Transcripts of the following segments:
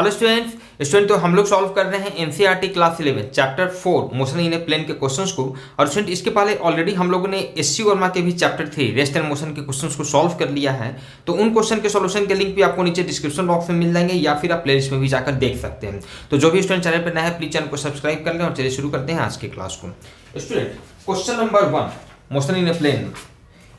Hello student तो हम लोग सॉल्व कर रहे हैं NCERT class 11 chapter 4 motion in a plane के क्वेश्चंस को। और स्टूडेंट इसके पहले ऑलरेडी हम लोगों ने एससी वर्मा के भी चैप्टर 3 रेस्ट एंड मोशन के क्वेश्चंस को सॉल्व कर लिया है। तो उन क्वेश्चन के सॉल्यूशन के लिंक भी आपको नीचे डिस्क्रिप्शन बॉक्स में मिल जाएंगे या फिर आप प्लेलिस्ट में भी जाकर देख सकते हैं। तो जो भी स्टूडेंट चैनल पर नया है प्लीज चैनल को सब्सक्राइब कर लें और चलिए शुरू करते हैं आज की क्लास को। Student question number 1 motion in a plane,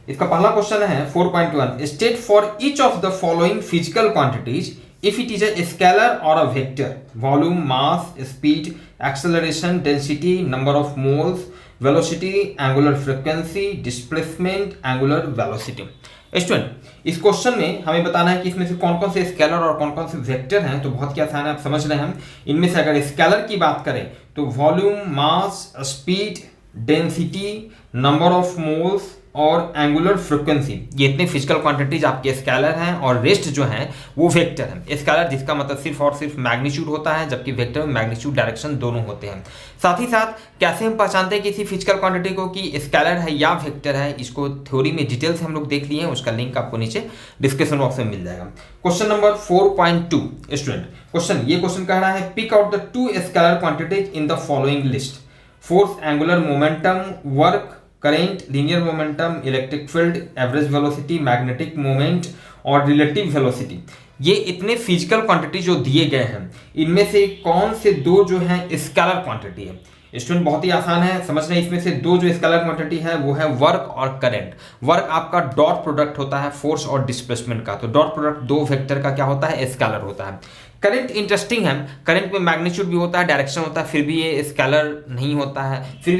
इसका पहला क्वेश्चन है 4.1 state for each of the following physical quantities if it is a scalar or a vector: volume, mass, speed, acceleration, density, number of moles, velocity, angular frequency, displacement, angular velocity। Student इस question में हमें बताना है कि इसमें से कौन कौन से स्केलर और कौन कौन से वेक्टर हैं। तो बहुत ही आसान है, आप समझ रहे हैं। हम इनमें से अगर स्केलर की बात करें तो volume, mass, speed, density, number of moles और एंगुलर फ्रीक्वेंसी, ये इतने फिजिकल क्वांटिटीज आपके स्केलर हैं और रेस्ट जो हैं वो वेक्टर हैं। स्केलर जिसका मतलब सिर्फ और सिर्फ मैग्नीट्यूड होता है, जबकि वेक्टर में मैग्नीट्यूड डायरेक्शन दोनों होते हैं। साथ ही साथ कैसे हम पहचानते हैं किसी फिजिकल क्वांटिटी को कि स्केलर है या वेक्टर है, इसको थ्योरी में डिटेल से हम लोग देख लिए हैं, उसका लिंक आपको नीचे डिस्क्रिप्शन बॉक्स में मिल जाएगा। क्वेश्चन नंबर 4.2 स्टूडेंट ये क्वेश्चन कह रहा है pick out the 2 scalar quantities in the following list: force, angular momentum, work, current, linear momentum, electric field, average velocity, magnetic moment और रिलेटिव वेलोसिटी। ये इतने फिजिकल क्वांटिटी जो दिए गए हैं, इनमें से कौन से दो जो हैं स्केलर क्वांटिटी है। स्टूडेंट बहुत ही आसान है, समझ रहे हैं। इसमें से दो जो स्केलर क्वांटिटी है वो है वर्क और करंट। वर्क आपका डॉट प्रोडक्ट होता है फोर्स और डिस्प्लेसमेंट का, तो डॉट प्रोडक्ट दो वेक्टर का क्या होता है, स्केलर होता है। करंट इंटरेस्टिंग है, करंट में मैग्नीट्यूड भी होता है, डायरेक्शन होता है, फिर भी ये स्केलर नहीं होता है, फिर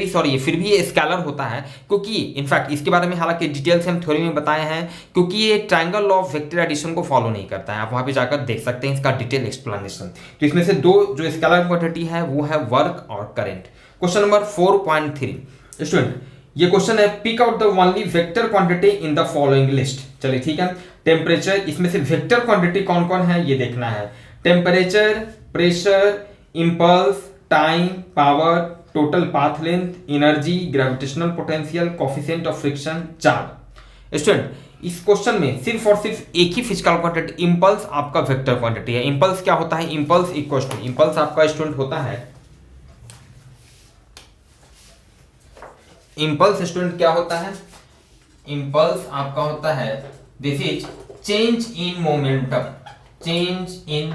भी ये स्केलर होता है, क्योंकि इनफैक्ट इसके बारे में हालांकि डिटेल से हम थ्योरी में बताए हैं, क्योंकि ये triangle law of vector addition को फॉलो नहीं करता है। आप वहां पे जाकर देख सकते हैं इसका डिटेल एक्सप्लेनेशन। तो इसमें से दो जो स्केलर क्वांटिटी है वो है वर्क और करंट। क्वेश्चन नंबर 4.3 स्टूडेंट ये क्वेश्चन है pick out the only vector quantity in the following list. चलिए ठीक है। टेम्परेचर, इसमें से वेक्टर क्वांटिटी कौन कौन है ये देखना है। Temperature, pressure, impulse, time, power, total path length, energy, gravitational potential, coefficient of friction, charge. Student इस क्वेश्चन में सिर्फ और सिर्फ एक ही फिजिकल क्वांटिटी इंपल्स आपका वेक्टर क्वांटिटी है। इंपल्स क्या होता है, इंपल्स इक्वल टू, इंपल्स आपका स्टूडेंट होता है, इंपल्स स्टूडेंट क्या होता है, इंपल्स आपका होता है this is change in momentum, change in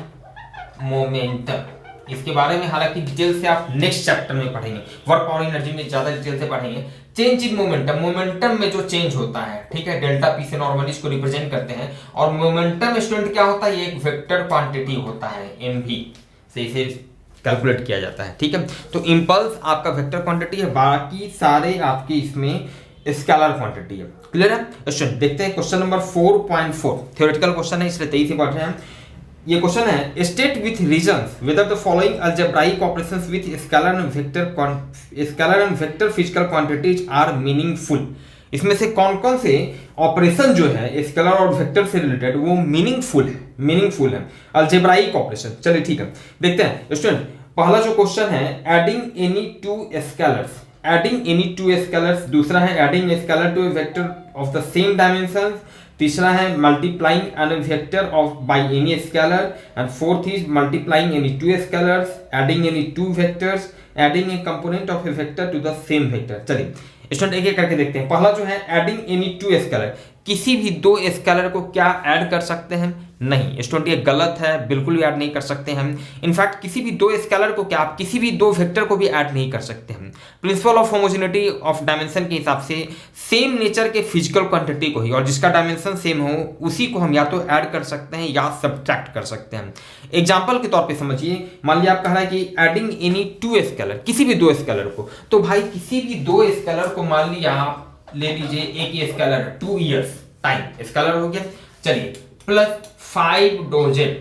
momentum. इसके बारे में हालांकि डिटेल से आप नेक्स्ट चैप्टर में पढ़ेंगे, वर्क और एनर्जी में ज्यादा डिटेल से पढ़ेंगे। चेंज इन मोमेंटम, मोमेंटम में जो चेंज होता है, ठीक है, डेल्टा पी से नॉर्मली इसको रिप्रेजेंट करते हैं। और मोमेंटम स्टूडेंट क्या होता है, ये एक वेक्टर क्वांटिटी होता है, एमवी से इसे कैलकुलेट किया जाता है, ठीक है। तो इंपल्स आपका वेक्टर क्वांटिटी है, बाकी सारे आपके इसमें स्केलर क्वांटिटी है। क्लियर है स्टूडेंट। देखते हैं क्वेश्चन नंबर 4.4 थ्योरेटिकल क्वेश्चन है, इसलिए तेजी से पढ़ रहे हैं। ये क्वेश्चन है state with reasons whether the following algebraic operations with scalar and vector physical quantities are meaningful. इसमें से कौन कौन से ऑपरेशन जो है स्केलर और वेक्टर से रिलेटेड वो मीनिंगफुल है अलजेब्राइक ऑपरेशन। चलिए ठीक है, देखते हैं स्टूडेंट। पहला जो क्वेश्चन है adding any two scalars, adding any two scalars. दूसरा है adding scalar to a vector of the same dimensions. तीसरा है multiplying an vector of by any scalar. And fourth is multiplying any two scalars, adding any two vectors, adding a component of a vector to the same vector. चलिए student एक एक करके देखते हैं। पहला जो है एडिंग एनी टू स्केलर, किसी भी दो स्केलर को क्या ऐड कर सकते हैं, नहीं स्टूडेंट ये गलत है, बिल्कुल भी ऐड नहीं कर सकते हैं। इनफैक्ट किसी भी दो स्केलर को क्या आप किसी भी दो वेक्टर को भी ऐड नहीं कर सकते हैं। Principle of homogeneity of dimension के हिसाब से सेम नेचर के फिजिकल क्वांटिटी को ही और जिसका डायमेंशन सेम हो उसी को हम या तो ऐड कर सकते हैं या सब्ट्रैक्ट कर सकते हैं। एग्जाम्पल के तौर पे समझिए, मान लिया आप कह रहा है कि एडिंग एनी टू स्केलर, किसी भी दो स्केलर को, तो भाई किसी भी दो स्केलर को मान लिया आप ले लीजिए, एक ही स्केलर 2 इयर्स टाइम स्केलर हो गया। चलिए प्लस 5 डोजन,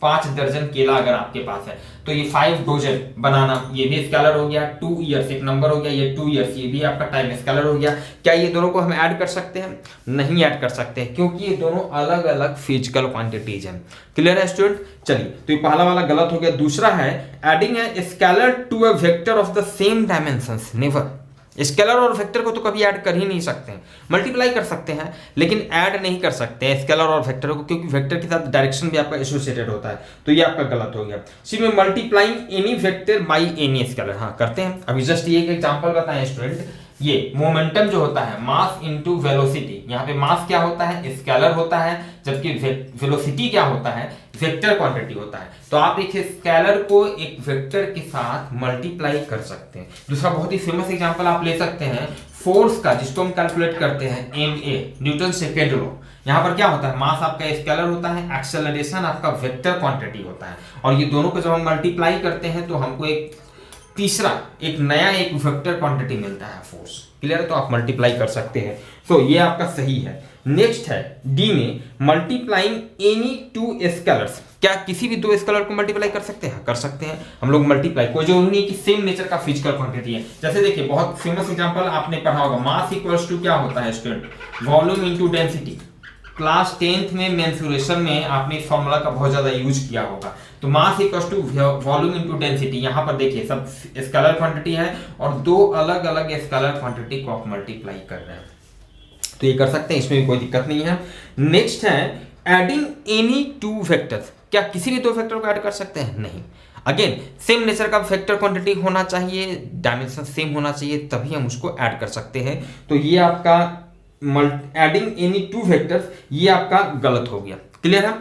5 दर्जन केला अगर आपके पास है तो ये 5 डोजन बनाना, ये भी स्केलर हो गया। 2 इयर्स एक नंबर हो गया, ये 2 इयर्स ये भी आपका टाइम स्केलर हो गया। क्या ये दोनों को हम ऐड कर सकते हैं, नहीं ऐड कर सकते हैं, क्योंकि ये दोनों अलग अलग फिजिकल क्वांटिटीज हैं। क्लियर है स्टूडेंट। चलिए तो ये पहला वाला गलत हो गया। दूसरा है adding a scalar to a vector of the same dimensions, never, scalar और वेक्टर को तो कभी ऐड कर ही नहीं सकते हैं, मल्टीप्लाई कर सकते हैं लेकिन ऐड नहीं कर सकते हैं स्केलर और वेक्टर को, क्योंकि वेक्टर के साथ डायरेक्शन भी आपका एसोसिएटेड होता है। तो ये आपका गलत हो गया। सी में multiplying any vector by any scalar, हाँ करते हैं। अभी जस्ट ये एक एग्जांपल बताएं स्टूडेंट, ये मोमेंटम जो होता है मास इनटू वेलोसिटी, यहाँ पे मास क्या होता है, स्केलर होता है, जबकि वेलोसिटी क्या होता है, वेक्टर क्वांटिटी होता है। तो आप एक स्केलर को एक वेक्टर के साथ मल्टीप्लाई कर सकते हैं। दूसरा बहुत ही फेमस एग्जांपल आप ले सकते हैं फोर्स का, जिसको हम कैलकुलेट करते हैं MA, न्यूटन सेकेंड लॉ। यहाँ पर क्या होता है, मास आपका स्केलर होता है, एक्सेलरेशन आपका वेक्टर क्वांटिटी होता है, और ये दोनों को जब हम मल्टीप्लाई करते हैं तो हमको एक तीसरा एक नया एक वेक्टर क्वांटिटी मिलता है, फोर्स। क्लियर है? तो आप मल्टीप्लाई कर सकते हैं। तो ये आपका सही है। नेक्स्ट है डी में मल्टीप्लाइंग एनी टू स्केलर्स, क्या किसी भी दो स्केलर को मल्टीप्लाई कर सकते हैं? कर सकते हैं हम लोग मल्टीप्लाई, कोई जो नहीं कि सेम नेचर का फिजिकल क्वांटिटी है। जैसे देखिए बहुत फेमस एग्जांपल आपने पढ़ा होगा, मास इक्वल्स टू क्या होता है student, volume into density. Class 10th में मेंसुरेशन में आपने इस फॉर्मूला का बहुत ज्यादा यूज किया होगा। तो mass equals to volume into density, यहाँ पर देखिए सब स्केलर क्वांटिटी है और दो अलग अलग स्केलर क्वांटिटी को आप मल्टीप्लाई कर रहे हैं, तो ये कर सकते हैं, इसमें भी कोई दिक्कत नहीं है। नेक्स्ट है एडिंग एनी टू वेक्टर्स, क्या किसी भी दो वेक्टर को ऐड कर सकते हैं? नहीं। अगेन सेम नेचर का वेक्टर क्वांटिटी होना चाहिए, डायमेंशन सेम होना चाहिए, तभी हम उसको ऐड कर सकते हैं। तो ये आपका एडिंग एनी टू वेक्टर्स, ये आपका गलत हो गया। क्लियर है?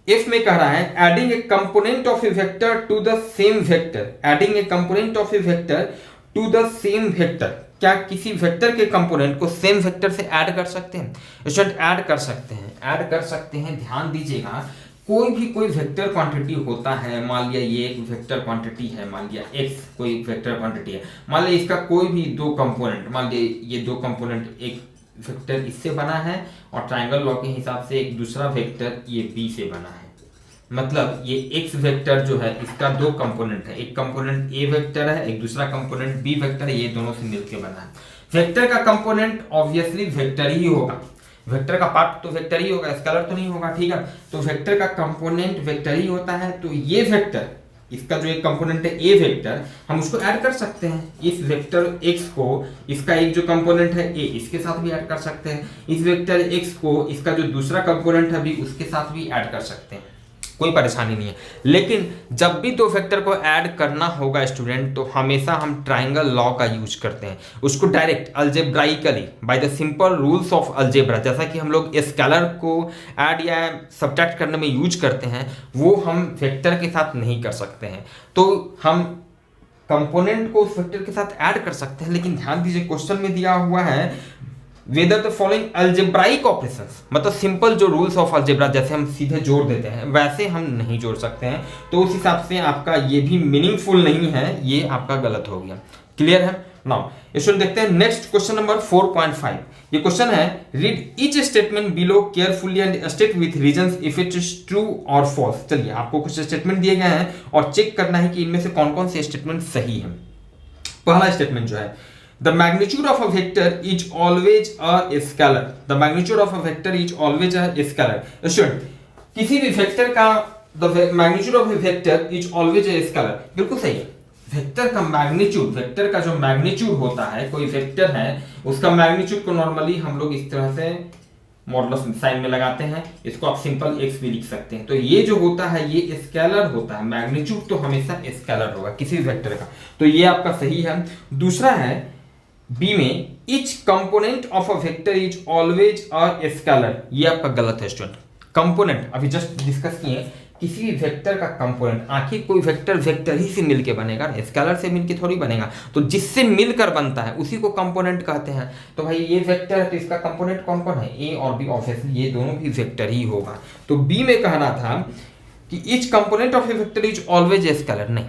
इफ में कह रहा है adding a component of a vector to the same vector, adding a component of a vector to the same vector, क्या किसी वेक्टर के कंपोनेंट को सेम वेक्टर से ऐड कर सकते हैं? स्टूडेंट ऐड कर सकते हैं, ऐड कर सकते हैं। ध्यान दीजिएगा, कोई वेक्टर क्वांटिटी होता है, मान लिया ये एक वेक्टर क्वांटिटी है, मान लिया x कोई वेक्टर क्वांटिटी है, मान लिया इसका कोई भी दो कंपोनेंट, मान लिया ये दो कंपोनेंट, एक वेक्टर इससे बना है और ट्रायंगल लॉ के हिसाब से एक दूसरा वेक्टर ये b से बना है। मतलब ये x वेक्टर जो है इसका दो कंपोनेंट है, एक कंपोनेंट a वेक्टर है, एक दूसरा कंपोनेंट b वेक्टर है, ये दोनों से मिलकर बना है। वेक्टर का कंपोनेंट ऑब्वियसली वेक्टर ही होगा, वेक्टर का पार्ट तो वेक्टर ही होगा, स्केलर तो नहीं होगा। ठीक है, तो वेक्टर का कंपोनेंट वेक्टर ही होता है। तो ये वेक्टर, इसका जो एक कंपोनेंट है a वेक्टर, हम उसको ऐड कर सकते हैं। इस वेक्टर x को, इसका एक जो कंपोनेंट है a, इसके साथ भी ऐड कर सकते हैं। इस वेक्टर x को, इसका जो दूसरा कंपोनेंट है भी, उसके साथ भी ऐड कर सकते हैं, कोई परेशानी नहीं है। लेकिन जब भी दो वेक्टर को ऐड करना होगा स्टूडेंट, तो हमेशा हम ट्रायंगल लॉ का यूज करते हैं, उसको direct algebraically by the simple rules of algebra, जैसा कि हम लोग स्केलर को ऐड या सब्ट्रैक्ट करने में यूज करते हैं, वो हम वेक्टर के साथ नहीं कर सकते हैं। तो हम कंपोनेंट को उस वेक्टर के साथ ऐड कर सकते हैं, लेकिन ध्यान दीजिए क्वेश्चन में दिया हुआ है weather the following algebraic operations, मतलब सिंपल जो रूल्स ऑफ अलजेब्रा जैसे हम सीधे जोड़ देते हैं वैसे हम नहीं जोड़ सकते हैं। तो उस हिसाब से आपका ये भी मीनिंगफुल नहीं है, ये आपका गलत हो गया। क्लियर है? नाउ इसमें देखते हैं नेक्स्ट क्वेश्चन नंबर 4.5। ये क्वेश्चन है read each statement below carefully and state with reasons if it is true और फॉल्स। चलिए आपको कुछ स्टेटमेंट दिए गए हैं और चेक करना है कि इनमें से कौन कौन से स्टेटमेंट सही है। पहला स्टेटमेंट जो है, the magnitude of a vector is always a scalar, the magnitude of a vector is always a scalar। Student किसी भी वेक्टर का the magnitude of a vector is always a scalar, बिल्कुल सही है। वेक्टर का magnitude, vector का जो magnitude होता है, कोई वेक्टर है उसका मैग्नीट्यूड को नॉर्मली हम लोग इस तरह से मॉडुलस साइन में लगाते हैं, इसको आप सिंपल x भी लिख सकते हैं। तो ये जो होता है ये स्केलर होता है, मैग्नीट्यूड तो हमेशा स्केलर होगा किसी भी वेक्टर का, तो ये आपका सही है। दूसरा है बी में each component of a vector is always a scalar, ये आपका गलत है स्टूडेंट। कंपोनेंट अभी जस्ट डिस्कस किए, किसी भी वेक्टर का कंपोनेंट, आखिर कोई वेक्टर ही से मिलके बनेगा, स्केलर से मिलके थोड़ी बनेगा। तो जिससे मिलकर बनता है उसी को कंपोनेंट कहते हैं। तो भाई ये वेक्टर है तो इसका कंपोनेंट कौन कौन है, ए और बी, ऑब्वियसली ये दोनों भी वेक्टर ही होगा। तो बी में कहना था कि each component of a vector is always a scalar, नहीं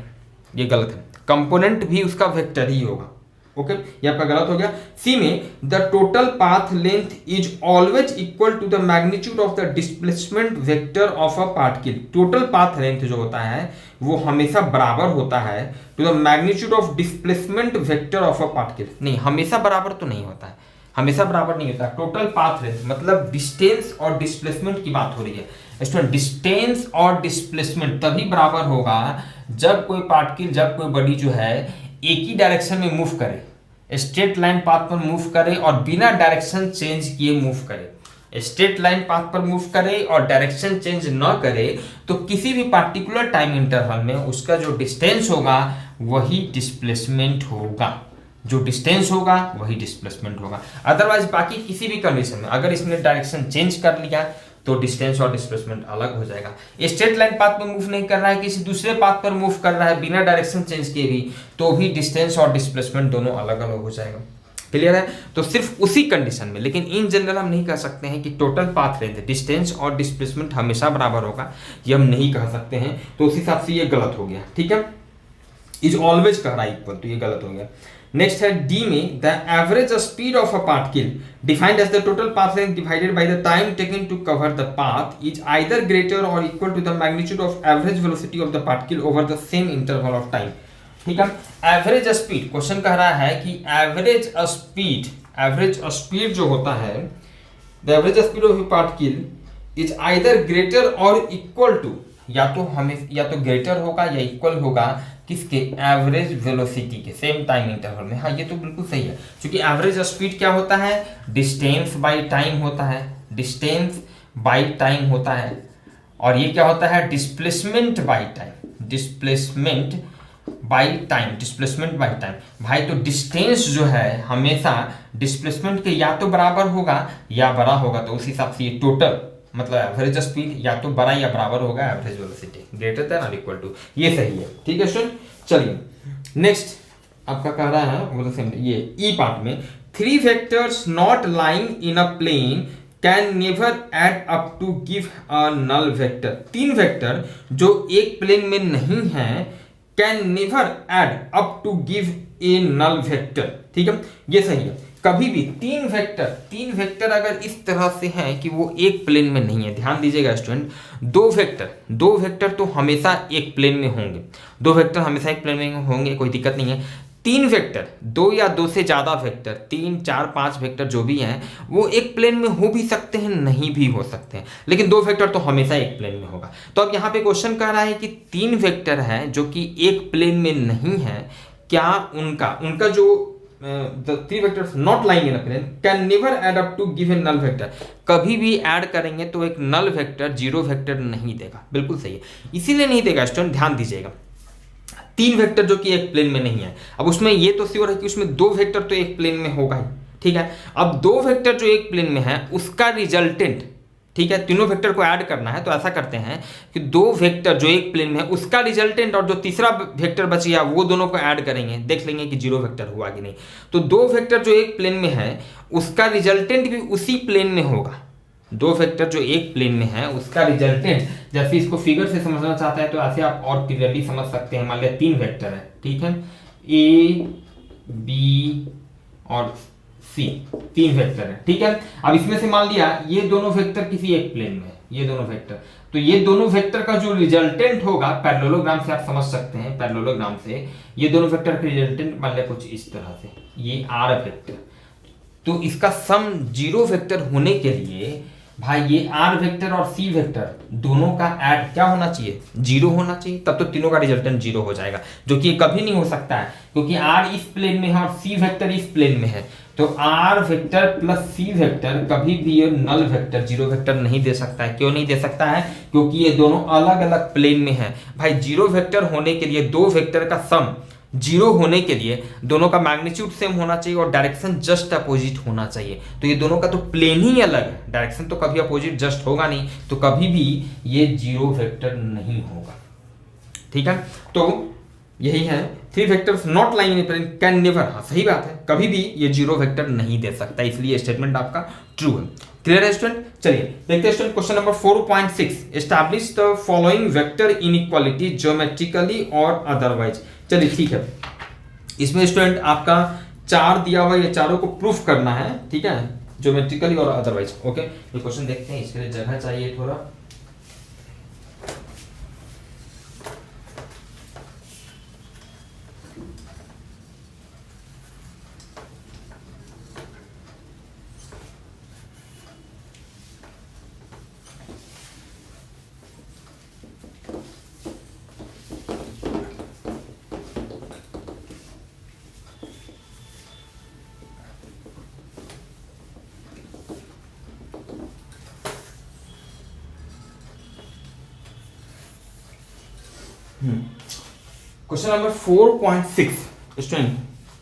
ये गलत है, कंपोनेंट भी उसका वेक्टर ही होगा। ओके, ये आपका गलत हो गया। सी में the total path length is always equal to the magnitude of the displacement vector of a particle. Total path length जो होता है वो हमेशा बराबर होता है to the magnitude of displacement vector of a particle. नहीं, हमेशा बराबर तो नहीं होता है, हमेशा बराबर नहीं होता। टोटल पाथ लेंथ मतलब डिस्टेंस और डिस्प्लेसमेंट की बात हो रही है स्टूडेंट। डिस्टेंस और डिस्प्लेसमेंट तभी बराबर होगा जब कोई पार्टिकल, जब कोई बॉडी जो है एक ही डायरेक्शन में मूव करे, स्ट्रेट लाइन पाथ पर मूव करे और बिना डायरेक्शन चेंज किए मूव करे, स्ट्रेट लाइन पाथ पर मूव करे और डायरेक्शन चेंज न करे, तो किसी भी पार्टिकुलर टाइम इंटरवल में उसका जो डिस्टेंस होगा वही डिस्प्लेसमेंट होगा, जो डिस्टेंस होगा वही डिस्प्लेसमेंट होगा। अदरवाइज बाकी किसी भी कंडीशन में अगर इसने डायरेक्शन चेंज कर लिया तो डिस्टेंस और डिस्प्लेसमेंट अलग हो जाएगा। स्ट्रेट लाइन पाथ पर मूव नहीं कर रहा है, किसी दूसरे पाथ पर मूव कर रहा है बिना डायरेक्शन चेंज किए भी, तो भी डिस्टेंस और डिस्प्लेसमेंट दोनों अलग अलग हो जाएगा। क्लियर है? तो सिर्फ उसी कंडीशन में, लेकिन इन जनरल हम नहीं कह सकते हैं कि टोटल पाथ लेंथ डिस्टेंस और डिस्प्लेसमेंट हमेशा बराबर होगा, ये हम नहीं कह सकते हैं, तो उस हिसाब से ये गलत हो गया। ठीक है, इज ऑलवेज कह रहा है इक्वल, तो ये गलत हो गया। नेक्स्ट है डी में, the average speed of a particle defined as the total path length divided by the time taken to cover the path is either greater और equal to the magnitude of average velocity of the particle over the same interval of time. ठीक है, average speed, question कह रहा है कि average speed जो होता है, the average speed of A particle is either greater और इक्वल टू, या तो ग्रेटर होगा या इक्वल होगा किसके, एवरेज वेलोसिटी के, सेम टाइम इंटरवल में। हाँ, ये तो बिल्कुल सही है, क्योंकि एवरेज स्पीड क्या होता है, डिस्टेंस बाय टाइम होता है, डिस्टेंस बाय टाइम होता है, और ये क्या होता है, displacement by time, displacement by time, displacement by time. भाई तो डिस्टेंस जो है हमेशा डिस्प्लेसमेंट के या तो बराबर होगा या बड़ा होगा, तो उस हिसाब से ये टोटल मतलब एवरेज स्पीड या तो बड़ा या बराबर होगा एवरेज वेलोसिटी, ग्रेटर देन और इक्वल टू, ये सही है। ठीक है स्टूडेंट, चलिए नेक्स्ट आपका कह रहा है वो तो ये ई पार्ट में, 3 vectors not lying in a plane can never add up to give a null vector. 3 vector जो एक प्लेन में नहीं है can never add up to give a null vector. ठीक है, ये सही है। कभी भी 3 वेक्टर अगर इस तरह से हैं कि वो एक प्लेन में नहीं है, ध्यान दीजिएगा स्टूडेंट, 2 वेक्टर तो हमेशा एक प्लेन में होंगे, 2 वेक्टर हमेशा एक प्लेन में होंगे, कोई दिक्कत नहीं है। 3 वेक्टर, 2 या 2 से ज्यादा वेक्टर, 3, 4, 5 वेक्टर जो भी हैं वो एक प्लेन में हो भी सकते हैं, नहीं भी हो सकते हैं, लेकिन 2 वेक्टर तो हमेशा एक प्लेन में होगा। तो अब यहाँ पे क्वेश्चन कह रहा है कि 3 वेक्टर हैं जो कि एक प्लेन में नहीं है, क्या उनका जो the 3 vectors not lying in a plane can never add up to give a null vector, कभी भी ऐड करेंगे तो एक नल वेक्टर, जीरो वेक्टर नहीं देगा। बिल्कुल सही है, इसीलिए नहीं देगा स्टूडेंट, ध्यान दीजिएगा। 3 वेक्टर जो कि एक प्लेन में नहीं है, अब उसमें ये तो श्योर है कि उसमें 2 वेक्टर तो एक प्लेन में होगा ही। ठीक है, अब 2 वेक्टर जो एक प्लेन में है उसका रिजल्टेंट, ठीक है, तीनों वेक्टर को ऐड करना है, तो ऐसा करते हैं कि 2 वेक्टर जो एक प्लेन में है उसका रिजल्टेंट और जो तीसरा वेक्टर बच गया वो दोनों को ऐड करेंगे, देख लेंगे कि जीरो वेक्टर हुआ कि नहीं। तो 2 वेक्टर जो एक प्लेन में है उसका रिजल्टेंट भी उसी प्लेन में होगा। 2 वेक्टर जो एक प्लेन में है उसका रिजल्टेंट, जैसे इसको फिगर से समझना चाहता है तो ऐसे आप और क्लियरली समझ सकते हैं। मान लिया 3 वेक्टर है, ठीक है, ए बी और सी, 3 वेक्टर है। ठीक है, अब इसमें से मान लिया ये दोनों वेक्टर किसी एक प्लेन में है, ये दोनों वेक्टर, तो ये दोनों वेक्टर का जो रिजल्टेंट होगा, पैरेललोग्राम से आप समझ सकते हैं, पैरेललोग्राम से ये दोनों वेक्टर का रिजल्टेंट मान लिया कुछ इस तरह से, ये आर वेक्टर, तो इसका सम जीरो वेक्टर होने के लिए भाई ये आर वेक्टर और सी वेक्टर दोनों का ऐड क्या होना चाहिए, जीरो होना चाहिए, तब तो तीनों का रिजल्टेंट जीरो हो जाएगा, जो कि कभी नहीं हो सकता है, क्योंकि आर इस प्लेन में है और सी वेक्टर इस प्लेन में है। तो R vector plus C vector कभी भी ये नल वेक्टर, जीरो वेक्टर नहीं दे सकता है। क्यों नहीं दे सकता है? क्योंकि ये दोनों अलग अलग प्लेन में है। भाई जीरो वेक्टर होने के लिए 2 वेक्टर का सम जीरो होने के लिए दोनों का मैग्नीट्यूड सेम होना चाहिए और डायरेक्शन जस्ट अपोजिट होना चाहिए। तो ये दोनों का तो प्लेन ही अलग है, डायरेक्शन तो कभी अपोजिट जस्ट होगा नहीं, तो कभी भी ये जीरो वेक्टर नहीं होगा। ठीक है, तो यही है 3 vectors not lying in plane can never, हाँ सही बात है, कभी भी ये जीरो वेक्टर नहीं दे सकता, इसलिए स्टेटमेंट आपका ट्रू है। क्लियर है स्टूडेंट? चलिए देखते हैं student question number 4.6, establish the following vector inequality geometrically और अदरवाइज। चलिए ठीक है, इसमें स्टूडेंट आपका 4 दिया हुआ, ये चारों को प्रूफ करना है, ठीक है, ज्योमेट्रिकली और अदरवाइज। ओके, ये क्वेश्चन देखते हैं, इसके लिए जगह चाहिए थोड़ा। क्वेश्चन नंबर 4.6 स्टूडेंट,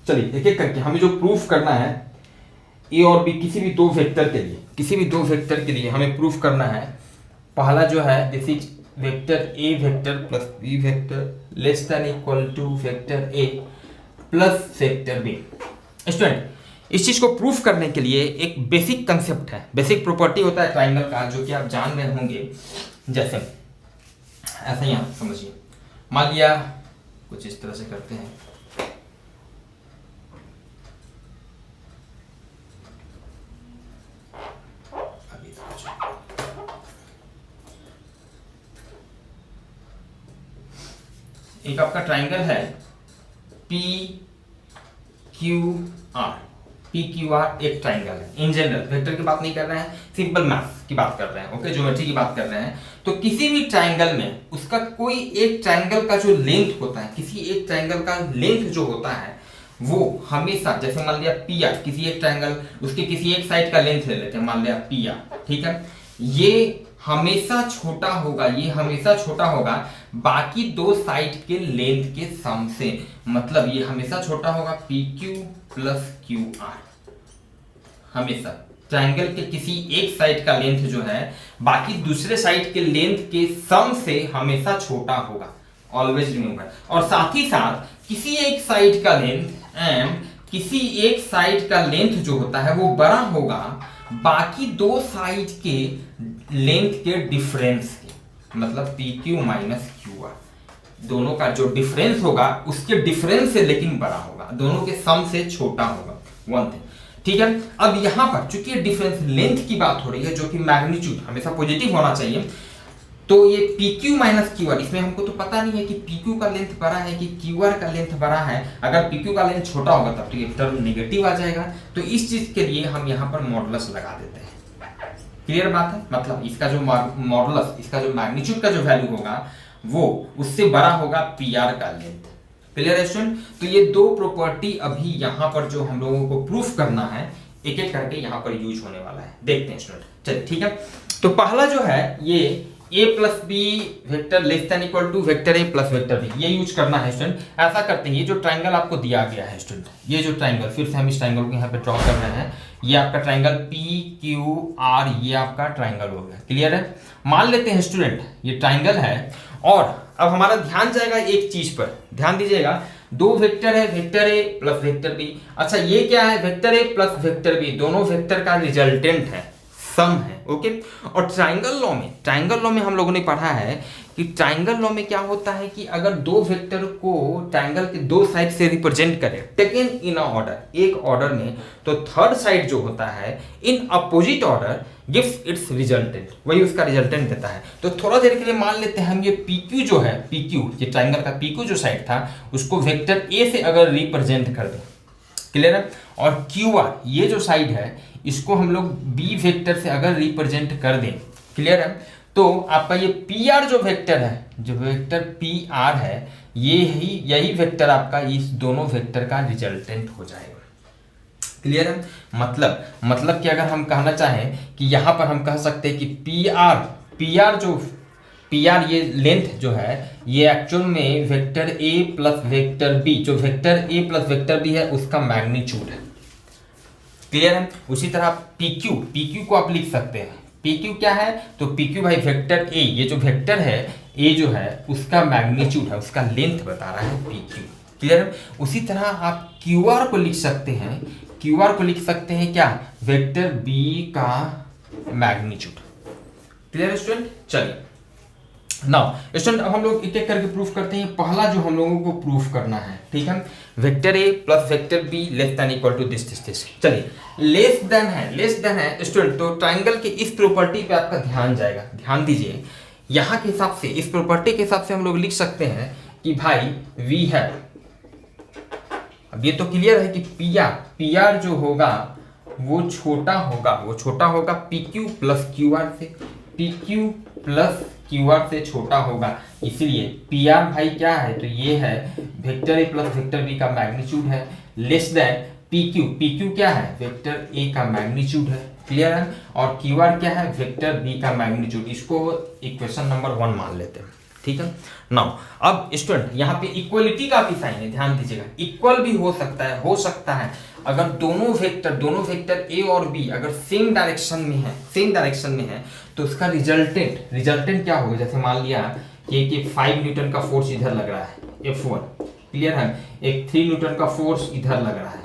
चलिए एक एक करके हमें जो प्रूफ करना है ए और बी किसी भी दो वेक्टर के लिए हमें प्रूफ करना है। पहला जो है this is vector A vector plus B vector less than equal to vector A plus vector B. Student, इस चीज को प्रूफ करने के लिए एक बेसिक कंसेप्ट है, बेसिक प्रॉपर्टी होता है ट्राइंगल का, जो कि आप जान रहे होंगे। जैसे ऐसा ही आप समझिए, मान लिया कुछ इस तरह से करते हैं। एक आपका ट्राइंगल है P Q are. P Q are एक ट्राइंगल है। इन जनरल वेक्टर की बात नहीं कर रहे हैं, सिंपल मैथ की बात कर रहे हैं, ओके, ज्योमेट्री की बात कर रहे हैं। तो किसी भी ट्राइंगल में उसका कोई एक ट्राइंगल का जो लेंथ होता है, किसी एक ट्राइंगल का लेंथ जो होता है वो हमेशा, जैसे मान लिया पी आर, किसी एक ट्राइंगल उसके किसी एक साइड का लेंथ ले लेते हैं, मान लिया पी आर, ठीक है, ये हमेशा छोटा होगा बाकी दो साइड के लेंथ के सम से। मतलब ये हमेशा छोटा होगा P Q plus Q are. हमेशा ट्राइंगल के किसी एक साइड का लेंथ जो है बाकी दूसरे साइड के लेंथ के सम से हमेशा छोटा होगा, ऑलवेज रिमेंबर। और साथ ही साथ किसी एक साइड का लेंथ एंड किसी एक साइड का लेंथ जो होता है वो बड़ा होगा बाकी दो साइड के लेंथ के डिफरेंस के। मतलब P Q minus Q are, दोनों का जो डिफरेंस होगा उसके डिफरेंस से लेकिन बड़ा होगा, दोनों के सम से छोटा होगा, वन थिंग, ठीक है। अब यहां पर चूंकि डिफरेंस लेंथ की बात हो रही है जो कि मैग्नीट्यूड हमेशा पॉजिटिव होना चाहिए, तो ये P Q minus Q are, इसमें हमको तो पता नहीं है कि पी क्यू का लेंथ बड़ा है कि क्यू आर का लेंथ बड़ा है। अगर पी क्यू का लेंथ छोटा होगा तब तो ये टर्म नेगेटिव आ जाएगा। तो इस चीज के लिए हम यहाँ पर मॉडुलस लगा देते हैं। क्लियर बात है? मतलब इसका जो मॉडुलस, इसका जो मैग्नीट्यूड का जो वैल्यू होगा वो उससे बड़ा होगा पी आर का लेंथ। क्लियर है स्टूडेंट? तो ये दो प्रॉपर्टी अभी यहाँ पर जो हम लोगों को प्रूफ करना है, एक एक करके यहाँ पर यूज होने वाला है। देखते हैं स्टूडेंट, चलिए ठीक है। तो पहला जो है ये a plus B vector less than equal to vector a plus vector b, ये यूज करना है स्टूडेंट। ऐसा करते हैं, ये जो ट्राइंगल आपको दिया गया है स्टूडेंट, ये जो ट्राइंगल, फिर से हम इस ट्राइंगल को यहाँ पे ड्रॉ कर रहे हैं। ये आपका ट्राइंगल पी क्यू आर, ये आपका ट्राइंगल हो गया। क्लियर है? मान लेते हैं स्टूडेंट ये ट्राइंगल है, और अब हमारा ध्यान जाएगा एक चीज पर, ध्यान दीजिएगा। दो वेक्टर है, vector a plus vector b। अच्छा ये क्या है? Vector a plus vector b, दोनों वेक्टर का रिजल्टेंट है, सम है, ओके। और ट्राइंगल लॉ में हम लोगों ने पढ़ा है कि ट्राइंगल लॉ में क्या होता है कि अगर दो वेक्टर को ट्राइंगल के दो साइड से रिप्रेजेंट करें टेकन इन अ ऑर्डर, एक ऑर्डर में, तो थर्ड साइड जो होता है in opposite order gives it's resultant, वही उसका रिजल्टेंट देता है। तो थोड़ा देर के लिए मान लेते हैं हम ये PQ जो है, PQ ये ट्राइंगल का PQ जो साइड था उसको वेक्टर A से अगर रिप्रेजेंट कर दें, क्लियर है। और QR ये जो साइड है इसको हम लोग B वेक्टर से अगर रिप्रेजेंट कर दें, क्लियर है, तो आपका ये PR जो वेक्टर है, जो वेक्टर PR है, यही वेक्टर आपका इस दोनों वेक्टर का रिजल्टेंट हो जाएगा। क्लियर है? मतलब कि अगर हम कहना चाहें कि यहां पर हम कह सकते हैं कि PR ये लेंथ जो है ये एक्चुअल में vector A plus vector B, जो vector A plus vector B है उसका मैग्नीट्यूड है। क्लियर है? उसी तरह PQ को आप लिख सकते हैं। PQ क्या है? तो PQ भाई वेक्टर A, ये जो वेक्टर है A जो है उसका मैग्नीट्यूड है, उसका लेंथ बता रहा है PQ। क्लियर है? उसी तरह आप QR को लिख सकते हैं, QR को लिख सकते हैं क्या? वेक्टर B का मैग्नीट्यूड। क्लियर है स्टूडेंट? चलिए नाउ स्टूडेंट अब हम लोग एक एक करके प्रूफ करते हैं। पहला जो हम लोगों को प्रूफ करना है, ठीक है, vector A plus vector B less than equal to this. चलिए लेस देन है स्टूडेंट, तो ट्राइंगल के इस प्रॉपर्टी पे आपका ध्यान जाएगा। ध्यान दीजिए, यहाँ के हिसाब से, इस प्रॉपर्टी के हिसाब से हम लोग लिख सकते हैं कि भाई V है। अब ये तो क्लियर है कि PR जो होगा वो छोटा होगा PQ प्लस QR से, PQ प्लस QR से छोटा होगा, इसलिए PR भाई क्या है? तो ये है vector A plus vector B का मैग्नीट्यूड है, लेस देन PQ क्या है? वेक्टर A का मैग्नीट्यूड है। क्लियर है? और QR क्या है? वेक्टर B का मैग्नीट्यूड। इसको इक्वेशन नंबर 1 मान लेते हैं, ठीक है। नाउ अब स्टूडेंट यहाँ पे इक्वलिटी का भी साइन है, ध्यान दीजिएगा। इक्वल भी हो सकता है अगर दोनों वेक्टर ए और बी अगर सेम डायरेक्शन में है तो उसका रिजल्टेंट क्या होगा। जैसे मान लिया कि 5 न्यूटन का फोर्स इधर लग रहा है F1, क्लियर है, एक 3 न्यूटन का फोर्स इधर लग रहा है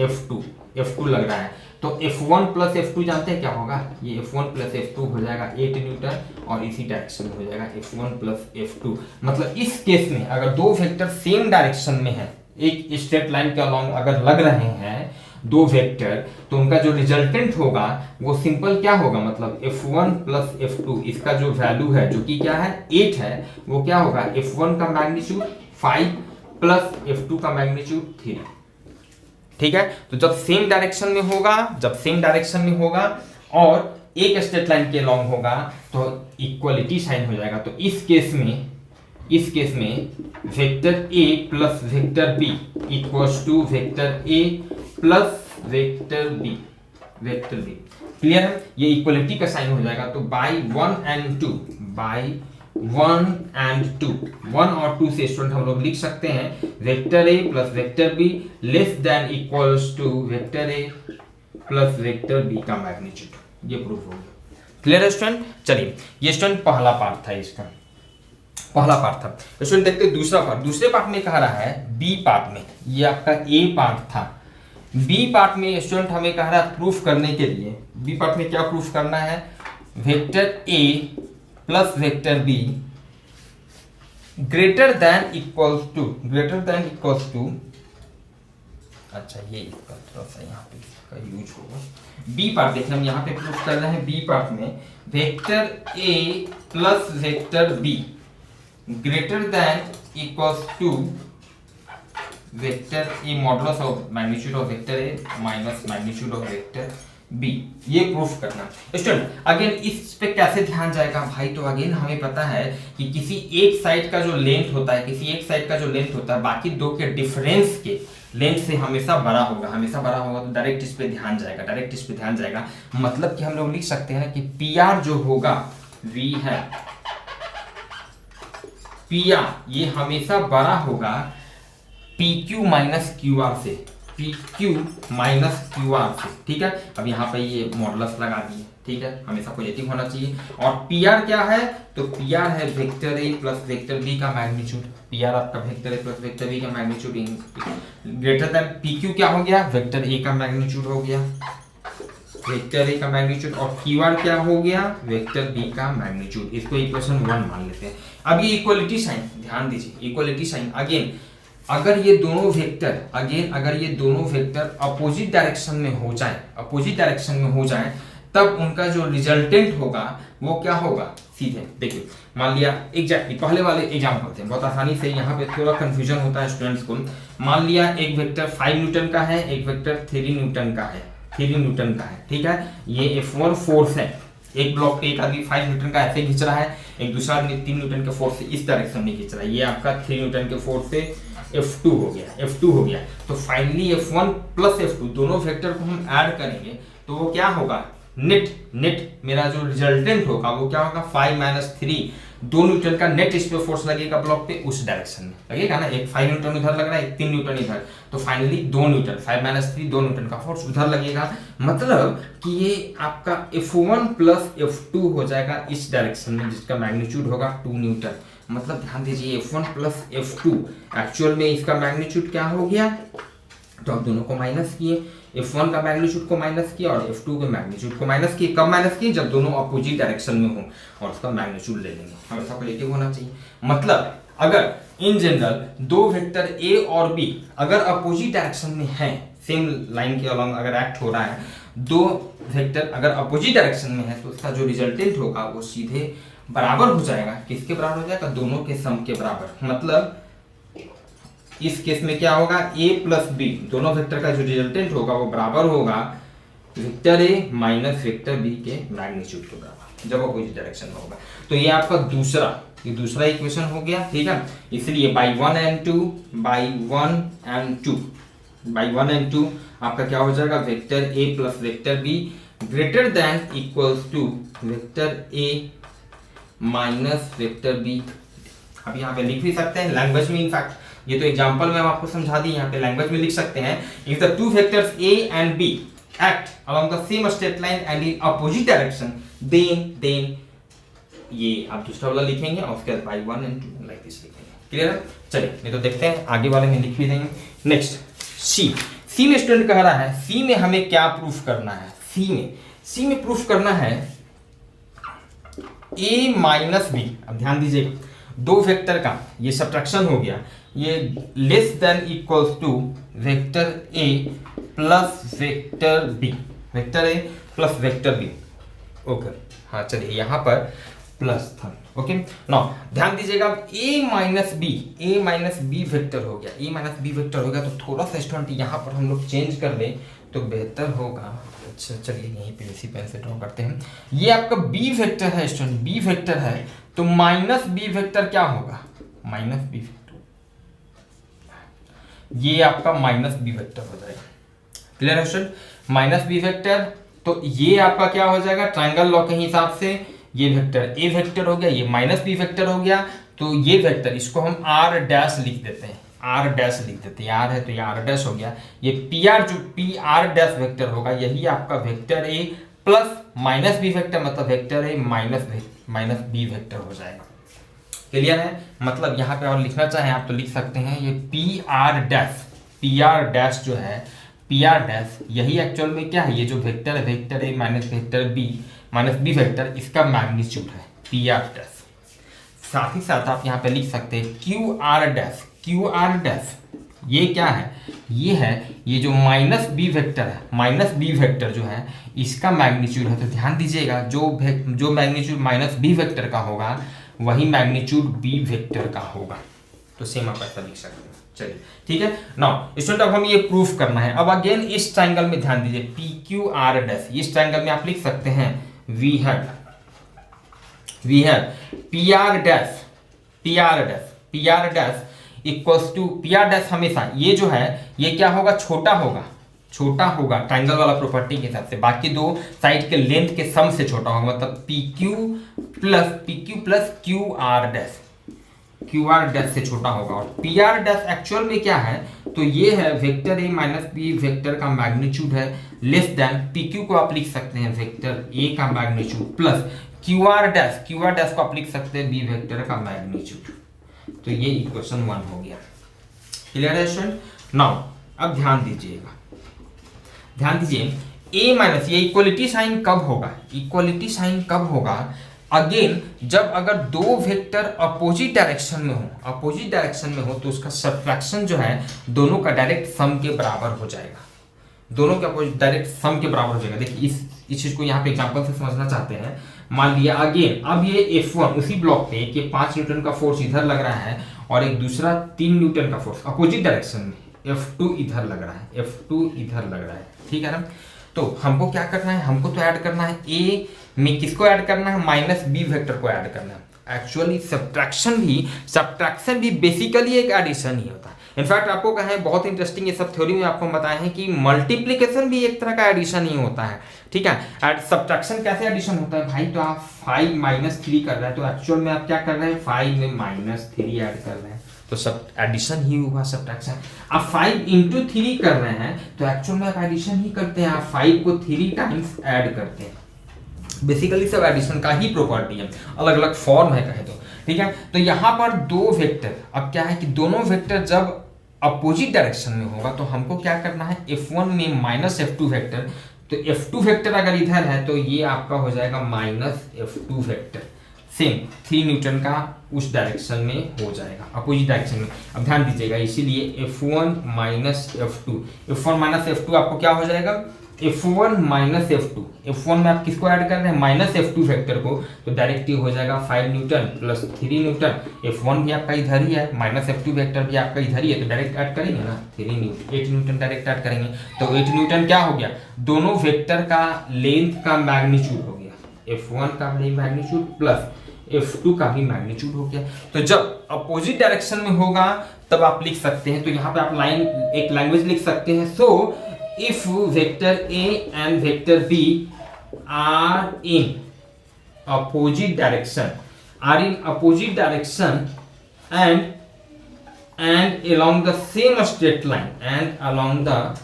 F2 लग रहा है, तो F1 प्लस F2 जानते हैं क्या होगा, ये F1 प्लस F2 हो जाएगा 8 न्यूटन और इसी डायरेक्शन में हो जाएगा F1 प्लस F2। मतलब इस केस में अगर दो वेक्टर सेम डायरेक्शन में है, एक स्ट्रेट लाइन के अलॉन्ग अगर लग रहे हैं दो वेक्टर, तो उनका जो रिजल्टेंट होगा वो सिंपल क्या होगा, मतलब F1 प्लस F2, इसका जो वैल्यू है जो कि क्या है 8 है, वो क्या होगा F1 का मैग्नीट्यूड 5 प्लस F2 का मैग्नीट्यूड 3। ठीक है, तो जब सेम डायरेक्शन में होगा और एक स्ट्रेट लाइन के लॉन्ग होगा तो इक्वलिटी साइन हो जाएगा। तो इस केस में vector A plus vector B equals to vector A plus vector B clear है, ये इक्वलिटी का साइन हो जाएगा। तो बाई 1 and 2 1 और 2 से स्टूडेंट हम लोग लिख सकते हैं vector A plus vector B less than equals to vector A plus vector B का मैग्नीट्यूड। ये प्रूफ हो गया, क्लियर है स्टूडेंट। चलिए, ये स्टूडेंट पहला पार्ट था, स्टूडेंट देखते हैं दूसरे पार्ट में कह रहा है बी पार्ट में, ये आपका ए पार्ट था। बी पार्ट में स्टूडेंट हमें कह रहा है प्रूफ करने के लिए, बी पार्ट में क्या प्रूफ करना है, vector A plus vector B greater than equals to, अच्छा ये इसका थोड़ा सा यहाँ पे इसका यूज होगा। बी पार्ट देखना, हम यहाँ पे प्रूफ कर रहे हैं बी पार्ट में vector A plus vector B greater than equals to vector A modulus of magnitude of vector A minus magnitude of vector B, ये प्रूफ करना। स्टूडेंट अगेन इस पे कैसे ध्यान जाएगा भाई, तो अगेन हमें पता है कि किसी एक साइड का जो लेंथ होता है बाकी दो के डिफरेंस के लेंथ से हमेशा बड़ा होगा, तो डायरेक्ट इस पे ध्यान जाएगा। मतलब कि हम लोग लिख सकते हैं ना कि पी आर जो होगा वी है, पी आर ये हमेशा बड़ा होगा PQ माइनस QR से, ठीक है। अब यहाँ पे ये मॉडुलस लगा दिए, ठीक है, हमेशा पॉजिटिव होना चाहिए। और PR क्या है, तो PR है vector A plus vector B का मैग्नीट्यूड, PR आपका vector A plus vector B का मैग्नीट्यूड ग्रेटर देन PQ क्या हो गया, वेक्टर ए का मैग्नीट्यूड हो गया, वेक्टर ए का मैग्नीट्यूड, और QR क्या हो गया, वेक्टर बी का मैग्नीट्यूड। इसको इक्वेशन 1 मान लेते हैं। अब ये इक्वलिटी साइन, ध्यान दीजिए, इक्वलिटी साइन अगेन अगर ये दोनों वेक्टर अपोजिट डायरेक्शन में हो जाए तब उनका जो रिजल्टेंट होगा वो क्या होगा, सीधे देखिए मान लिया एग्जैक्टली पहले वाले एग्जांपल थे, बहुत आसानी से यहाँ पे थोड़ा कंफ्यूजन होता है स्टूडेंट्स को। मान लिया एक वेक्टर 5 न्यूटन का है, एक वेक्टर 3 न्यूटन का है, ठीक है। ये F1 फोर्स है, एक ब्लॉक पे एक आदमी 5 न्यूटन का ऐसे खींच रहा है, एक दूसरा आदमी 3 न्यूटन के फोर्स से इस डायरेक्शन में खींच रहा है, ये आपका 3 न्यूटन के फोर्स से F2 हो गया। तो फाइनली F1 प्लस F2 दोनों वेक्टर को हम ऐड करेंगे तो वो क्या होगा, नेट मेरा जो रिजल्टेंट होगा वो क्या होगा 5 माइनस 3, 2 न्यूटन का नेट इस पे फोर्स लगेगा ब्लॉक पे उस डायरेक्शन में लगेगा ना, एक 5 न्यूटन इधर लग रहा है, एक 3 न्यूटन इधर, तो फाइनली 2 न्यूटन 5 माइनस 3 2 न्यूटन का फोर्स उधर लगेगा। मतलब कि ये आपका F1 प्लस F2 हो जाएगा इस डायरेक्शन में जिसका मैग्नीट्यूड होगा 2 न्यूटन। मतलब ध्यान दीजिए F1 प्लस F2 एक्चुअल में इसका मैग्नीट्यूड क्या हो गया, तो आप दोनों को माइनस किए, F1 का मैग्नीट्यूड को माइनस किया और F2 के मैग्नीट्यूड को माइनस किए। कब माइनस किए, जब दोनों अपोजिट डायरेक्शन में हो और उसका मैग्नीट्यूड ले लेंगे, हमेशा पॉजिटिव होना चाहिए। मतलब अगर इन जनरल दो वेक्टर A और B अगर अपोजिट डायरेक्शन में है, सेम लाइन के अलॉन्ग अगर एक्ट हो रहा है, दो वेक्टर अगर अपोजिट डायरेक्शन में है तो उसका जो रिजल्टेंट होगा वो सीधे बराबर हो जाएगा, किसके बराबर हो जाएगा, दोनों के सम के बराबर। मतलब इस केस में क्या होगा, A प्लस बी दोनों वेक्टर का जो रिजल्टेंट होगा वो बराबर होगा vector A minus vector B के मैग्नीट्यूड के बराबर, जब अपोजिट डायरेक्शन में होगा। तो ये आपका दूसरा इक्वेशन हो गया, ठीक है। इसलिए बाई 1 and 2 आपका क्या हो जाएगा, vector A plus vector B greater than equals to vector A minus vector B आप यहाँ पे लिख भी सकते हैं लैंग्वेज में, इनफैक्ट ये तो एग्जांपल में हम आपको समझा दी, यहाँ पे लैंग्वेज में लिख सकते हैं if the two vectors a and b act along the same straight line and in opposite direction then ये आप दूसरा वाला लिखेंगे और उसके बाद y1 and 2 लाइक दिस लिखेंगे। क्लियर है? चलिए नहीं तो देखते हैं आगे वाले में लिख भी देंगे। नेक्स्ट सी में स्टूडेंट कह रहा है सी में हमें क्या प्रूफ करना है। सी में प्रूफ करना है a माइनस बी। अब ध्यान दीजिएगा दो वेक्टर का ये सब्ट्रैक्शन हो गया, ये less than equals to vector a plus vector b, vector a plus vector b। Okay हाँ चलिए यहाँ पर प्लस था। ओके नाउ ध्यान दीजिएगा a माइनस बी वेक्टर हो गया, a माइनस बी वेक्टर हो गया तो थोड़ा सा स्टूडेंट यहाँ पर हम लोग चेंज कर लें तो बेहतर होगा। अच्छा चलिए यहीं पे इसी पेन से ड्रॉ करते हैं। ये आपका b वेक्टर है स्टूडेंट, b वेक्टर है तो माइनस b वेक्टर क्या होगा, माइनस b वेक्टर, ये आपका माइनस b वेक्टर हो जाएगा। क्लियर है स्टूडेंट? माइनस b वेक्टर तो ये आपका क्या हो जाएगा, ट्रायंगल लॉ के हिसाब से ये वेक्टर a वेक्टर हो गया, ये माइनस b वेक्टर हो गया तो ये वेक्टर इसको हम r डैश लिख देते हैं, r डैश लिख देते हैं, r है तो ये r डैश हो गया। ये pr जो pr डैश वेक्टर होगा यही आपका vector a plus minus b vector मतलब vector a minus b vector हो जाएगा। क्लियर है? मतलब यहाँ पे और लिखना चाहें आप तो लिख सकते हैं ये pr डैश जो है pr डैश यही एक्चुअल में क्या है, ये जो वेक्टर है vector a minus vector b minus B vector इसका मैग्नीट्यूड है pr डैश। साथ ही साथ आप यहाँ पे लिख सकते हैं qr डैश ये क्या है, ये जो माइनस बी वेक्टर है, माइनस बी वेक्टर जो है इसका मैग्नीट्यूड है। तो ध्यान दीजिएगा जो मैग्नीट्यूड माइनस बी वेक्टर का होगा वही मैग्नीट्यूड बी वेक्टर का होगा। तो सेम आप ऐसा लिख सकते हैं। चलिए ठीक है। नाउ स्टूडेंट अब हम ये प्रूफ करना है। अब अगेन इस ट्रायंगल में ध्यान दीजिए पी क्यू आर डैश, इस ट्रायंगल में आप लिख सकते हैं we have P R dash equals to P R dash हमेशा ये जो है ये क्या होगा, छोटा होगा ट्रायंगल वाला प्रॉपर्टी के हिसाब से, बाकी दो साइड के लेंथ के सम से छोटा होगा, मतलब P Q plus Q R dash से छोटा होगा। और पी आर डैश एक्चुअल में क्या है, तो ये है vector A minus B vector का मैग्नीट्यूड है लेस देन पी क्यू को आप लिख सकते हैं वेक्टर ए का magnitude plus Q R dash को आप लिख सकते हैं बी वेक्टर का मैग्नीट्यूड। तो ये इक्वेशन 1 हो गया। क्लियर है स्टूडेंट? नाउ अब ध्यान दीजिए a माइनस ये इक्वलिटी साइन कब होगा, अगेन जब अगर दो वेक्टर अपोजिट डायरेक्शन में हो तो उसका सब्ट्रैक्शन जो है दोनों का डायरेक्ट सम के बराबर हो जाएगा, देखिए इस चीज को यहाँ पे एग्जांपल से समझना चाहते हैं। मान लिया अगेन अब ये F1 उसी ब्लॉक पे कि 5 न्यूटन का फोर्स इधर लग रहा है और एक दूसरा 3 न्यूटन का फोर्स अपोजिट डायरेक्शन में F2 इधर लग रहा है, ठीक है ना। तो हमको क्या करना है, हमको तो ऐड करना है A में किसको ऐड करना है, माइनस बी वेक्टर को ऐड करना है। एक्चुअली सब्ट्रैक्शन भी बेसिकली एक एडिशन ही होता है। इनफैक्ट आपको कहें बहुत इंटरेस्टिंग ये सब थ्योरी में आपको बताए हैं कि मल्टीप्लिकेशन भी एक तरह का एडिशन ही होता है, ठीक है। एंड सब्ट्रैक्शन कैसे एडिशन होता है भाई, तो आप 5 माइनस 3 कर रहे हैं तो एक्चुअल में आप क्या कर रहे हैं 5 में माइनस 3 ऐड कर रहे हैं, तो सब एडिशन ही हुआ सब्ट्रैक्शन। आप 5 इंटू 3 कर रहे हैं तो एक्चुअल में आप एडिशन ही करते हैं, आप 5 को 3 टाइम्स ऐड करते हैं। बेसिकली सब एडिशन का ही प्रॉपर्टी है, अलग अलग फॉर्म है कहे तो, ठीक है। तो यहाँ पर दो वेक्टर, अब क्या है कि दोनों वेक्टर जब अपोजिट डायरेक्शन में होगा तो हमको क्या करना है, F1 में माइनस F2 वेक्टर, तो F2 वेक्टर अगर इधर है तो ये आपका हो जाएगा minus F2 vector, same 3 Newton का उस डायरेक्शन में हो जाएगा अपोजिट डायरेक्शन में। अब ध्यान दीजिएगा इसीलिए F1 माइनस F2 आपको क्या हो जाएगा, F1 माइनस F2 में आप किसको ऐड कर रहे हैं, माइनस F2 वेक्टर को, तो डायरेक्ट हो जाएगा 5 न्यूटन प्लस 3 न्यूटन। F1 भी आपका इधर ही है, माइनस F2 वेक्टर भी आपका इधर ही है, तो डायरेक्ट ऐड करेंगे ना 8 न्यूटन डायरेक्ट ऐड करेंगे। तो 8 न्यूटन क्या हो गया, दोनों वेक्टर का लेंथ का मैग्नीट्यूड हो गया, F1 का भी मैग्नीट्यूड प्लस F2 का भी मैग्नीट्यूड हो गया। तो जब अपोजिट डायरेक्शन में होगा तब आप लिख सकते हैं, तो यहाँ पे आप एक लैंग्वेज लिख सकते हैं। सो if vector A and vector B are in opposite direction and along the same straight line and along the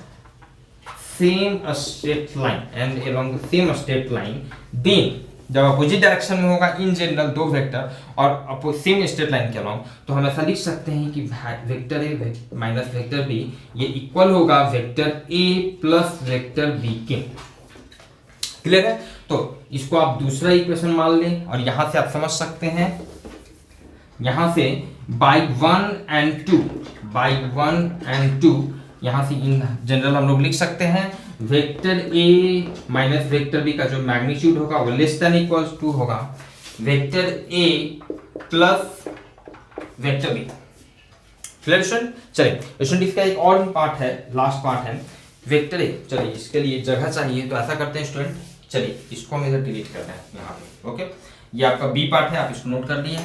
same straight line then जब अपोजिट डायरेक्शन में होगा इन जनरल दो वेक्टर और सेम स्ट्रेट लाइन के along, तो हम ऐसा लिख सकते हैं कि vector A minus vector B ये इक्वल होगा vector A plus vector B के। क्लियर है? तो इसको आप दूसरा इक्वेशन मान लें और यहां से आप समझ सकते हैं, यहां से बाई 1 and 2 यहां से इन जनरल हम लोग लिख सकते हैं vector A minus vector B का जो मैग्नीट्यूड होगा वो लेस देन इक्वल्स टू होगा vector A plus vector B. Clear student? चलिए स्टूडेंट इसका एक और पार्ट है, लास्ट पार्ट है वेक्टर ए। चलिए इसके लिए जगह चाहिए तो ऐसा करते हैं स्टूडेंट, चलिए इसको हम इधर डिलीट करते हैं यहाँ पे। ओके, ये आपका बी पार्ट है, आप इसको नोट कर लिए।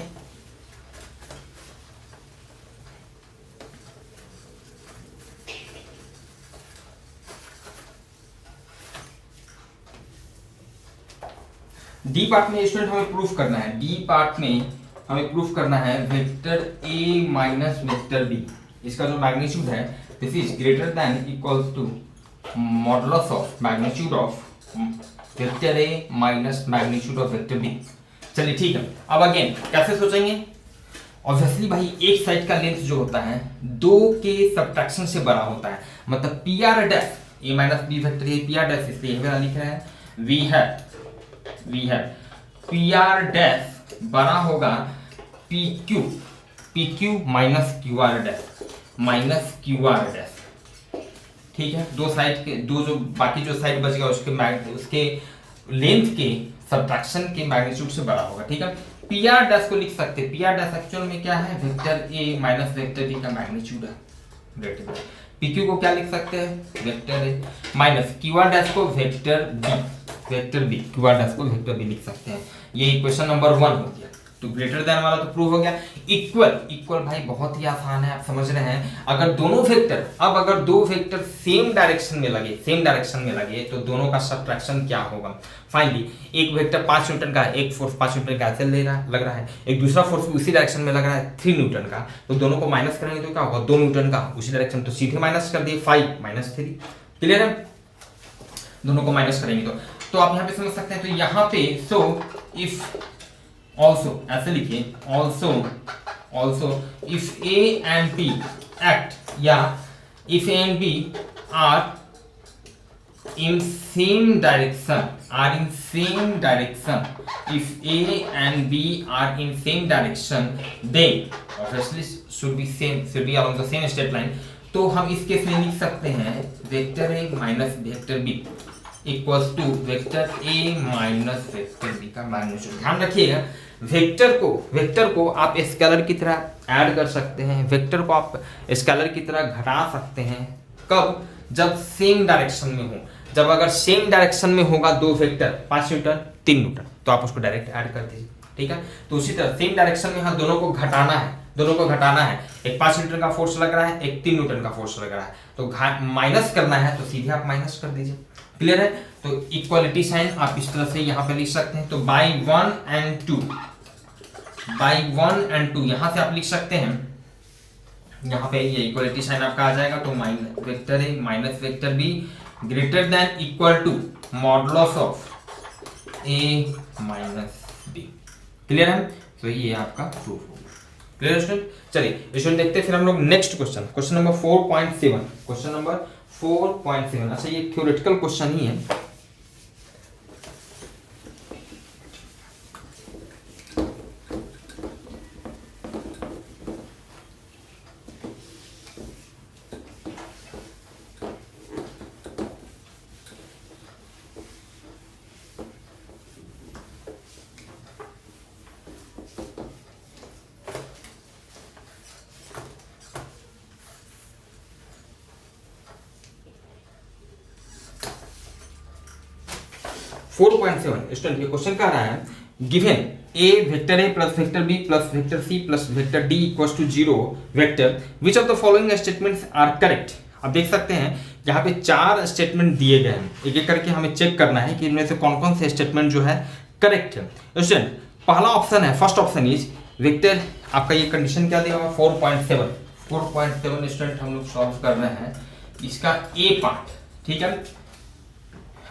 डी पार्ट में स्टूडेंट हमें प्रूफ करना है, डी पार्ट में हमें प्रूफ करना है vector A minus vector B, इसका जो मैग्नीट्यूड है this is greater than equals to modulus of magnitude of vector A minus magnitude of vector B. चलिए ठीक है, अब अगेन कैसे सोचेंगे? ऑब्वियसली भाई एक साइड का लेंथ जो होता है दो के सबट्रैक्शन से बड़ा होता है, मतलब P R dash A minus B vector A P R dash, इसलिए ये वाला लिख रहे हैं वी है पी आर डैश बड़ा होगा P Q minus Q R dash. ठीक है, दो साइड के दो जो बाकी जो साइड बच गया उसके लेंथ के सबट्रैक्शन के मैग्नीट्यूड से बड़ा होगा। ठीक है, पी आर डैश को लिख सकते हैं, पी आर डैश एक्चुअल में क्या है vector A minus vector B का मैग्नीट्यूड है। पी क्यू को क्या लिख सकते हैं vector A minus Q R dash को vector B Q R dash को वेक्टर बी लिख सकते हैं। ये इक्वेशन नंबर 1 हो गया। तो ग्रेटर देन वाला तो प्रूव हो गया। इक्वल भाई बहुत ही आसान है, आप समझ रहे हैं। अगर दोनों वेक्टर अगर दो वेक्टर सेम डायरेक्शन में लगे तो दोनों का सबट्रैक्शन क्या होगा? फाइनली एक वेक्टर 5 न्यूटन का, एक फोर्स 5 न्यूटन का ऐसे लग रहा है, एक दूसरा फोर्स उसी डायरेक्शन में लग रहा है 3 न्यूटन का, तो दोनों को माइनस करेंगे तो क्या होगा 2 न्यूटन का उसी डायरेक्शन, तो सीधे माइनस कर दिए 5 - 3। क्लियर है? दोनों को माइनस करेंगे तो आप यहाँ पे समझ सकते हैं। तो यहाँ पे सो इफ ऑल्सो ऐसे लिखिए also if A and B act या if A and B are in same direction if A and B are in same direction then obviously should be along the same straight line। तो हम इस case में लिख सकते हैं vector A minus vector B equals to vector A minus vector B का magnitude. ध्यान रखिएगा वेक्टर को आप स्केलर की तरह ऐड कर सकते हैं, वेक्टर को आप स्केलर की तरह घटा सकते हैं। कब? जब सेम डायरेक्शन में हो। जब अगर सेम डायरेक्शन में होगा दो वेक्टर 5 न्यूटन 3 न्यूटन तो आप उसको डायरेक्ट ऐड कर दीजिए। ठीक है, तो उसी तरह सेम डायरेक्शन में दोनों को घटाना है। एक 5 न्यूटन का फोर्स लग रहा है, एक 3 न्यूटन का फोर्स लग रहा है, तो माइनस करना है तो सीधे आप माइनस कर दीजिए। क्लियर है? तो इक्वालिटी साइन आप इस तरह से यहाँ पे लिख सकते हैं। तो बाई 1 and 2 यहाँ से आप लिख सकते हैं, यहाँ पे ये इक्वालिटी साइन आपका आ जाएगा। तो vector A minus vector B greater than equal to modulus of A minus B. Clear है? तो ये आपका प्रूफ होगा। Clear student? चलिए स्टूडेंट देखते हैं फिर हम लोग नेक्स्ट क्वेश्चन नंबर 4.7। अच्छा ये थ्योरेटिकल क्वेश्चन ही है। 4.7 स्टूडेंट ये क्वेश्चन कह रहा है given a vector A plus vector B plus vector C plus vector D equals to 0 vector which of the following statements are correct. आप देख सकते हैं यहाँ पे 4 स्टेटमेंट दिए गए हैं, एक एक करके हमें चेक करना है कि इनमें से कौन कौन से स्टेटमेंट जो है करेक्ट है। स्टूडेंट पहला ऑप्शन है, फर्स्ट ऑप्शन इज वेक्टर आपका ये कंडीशन क्या दिया हुआ 4.7 स्टूडेंट हम लोग सॉल्व कर रहे हैं इसका ए पार्ट। ठीक है,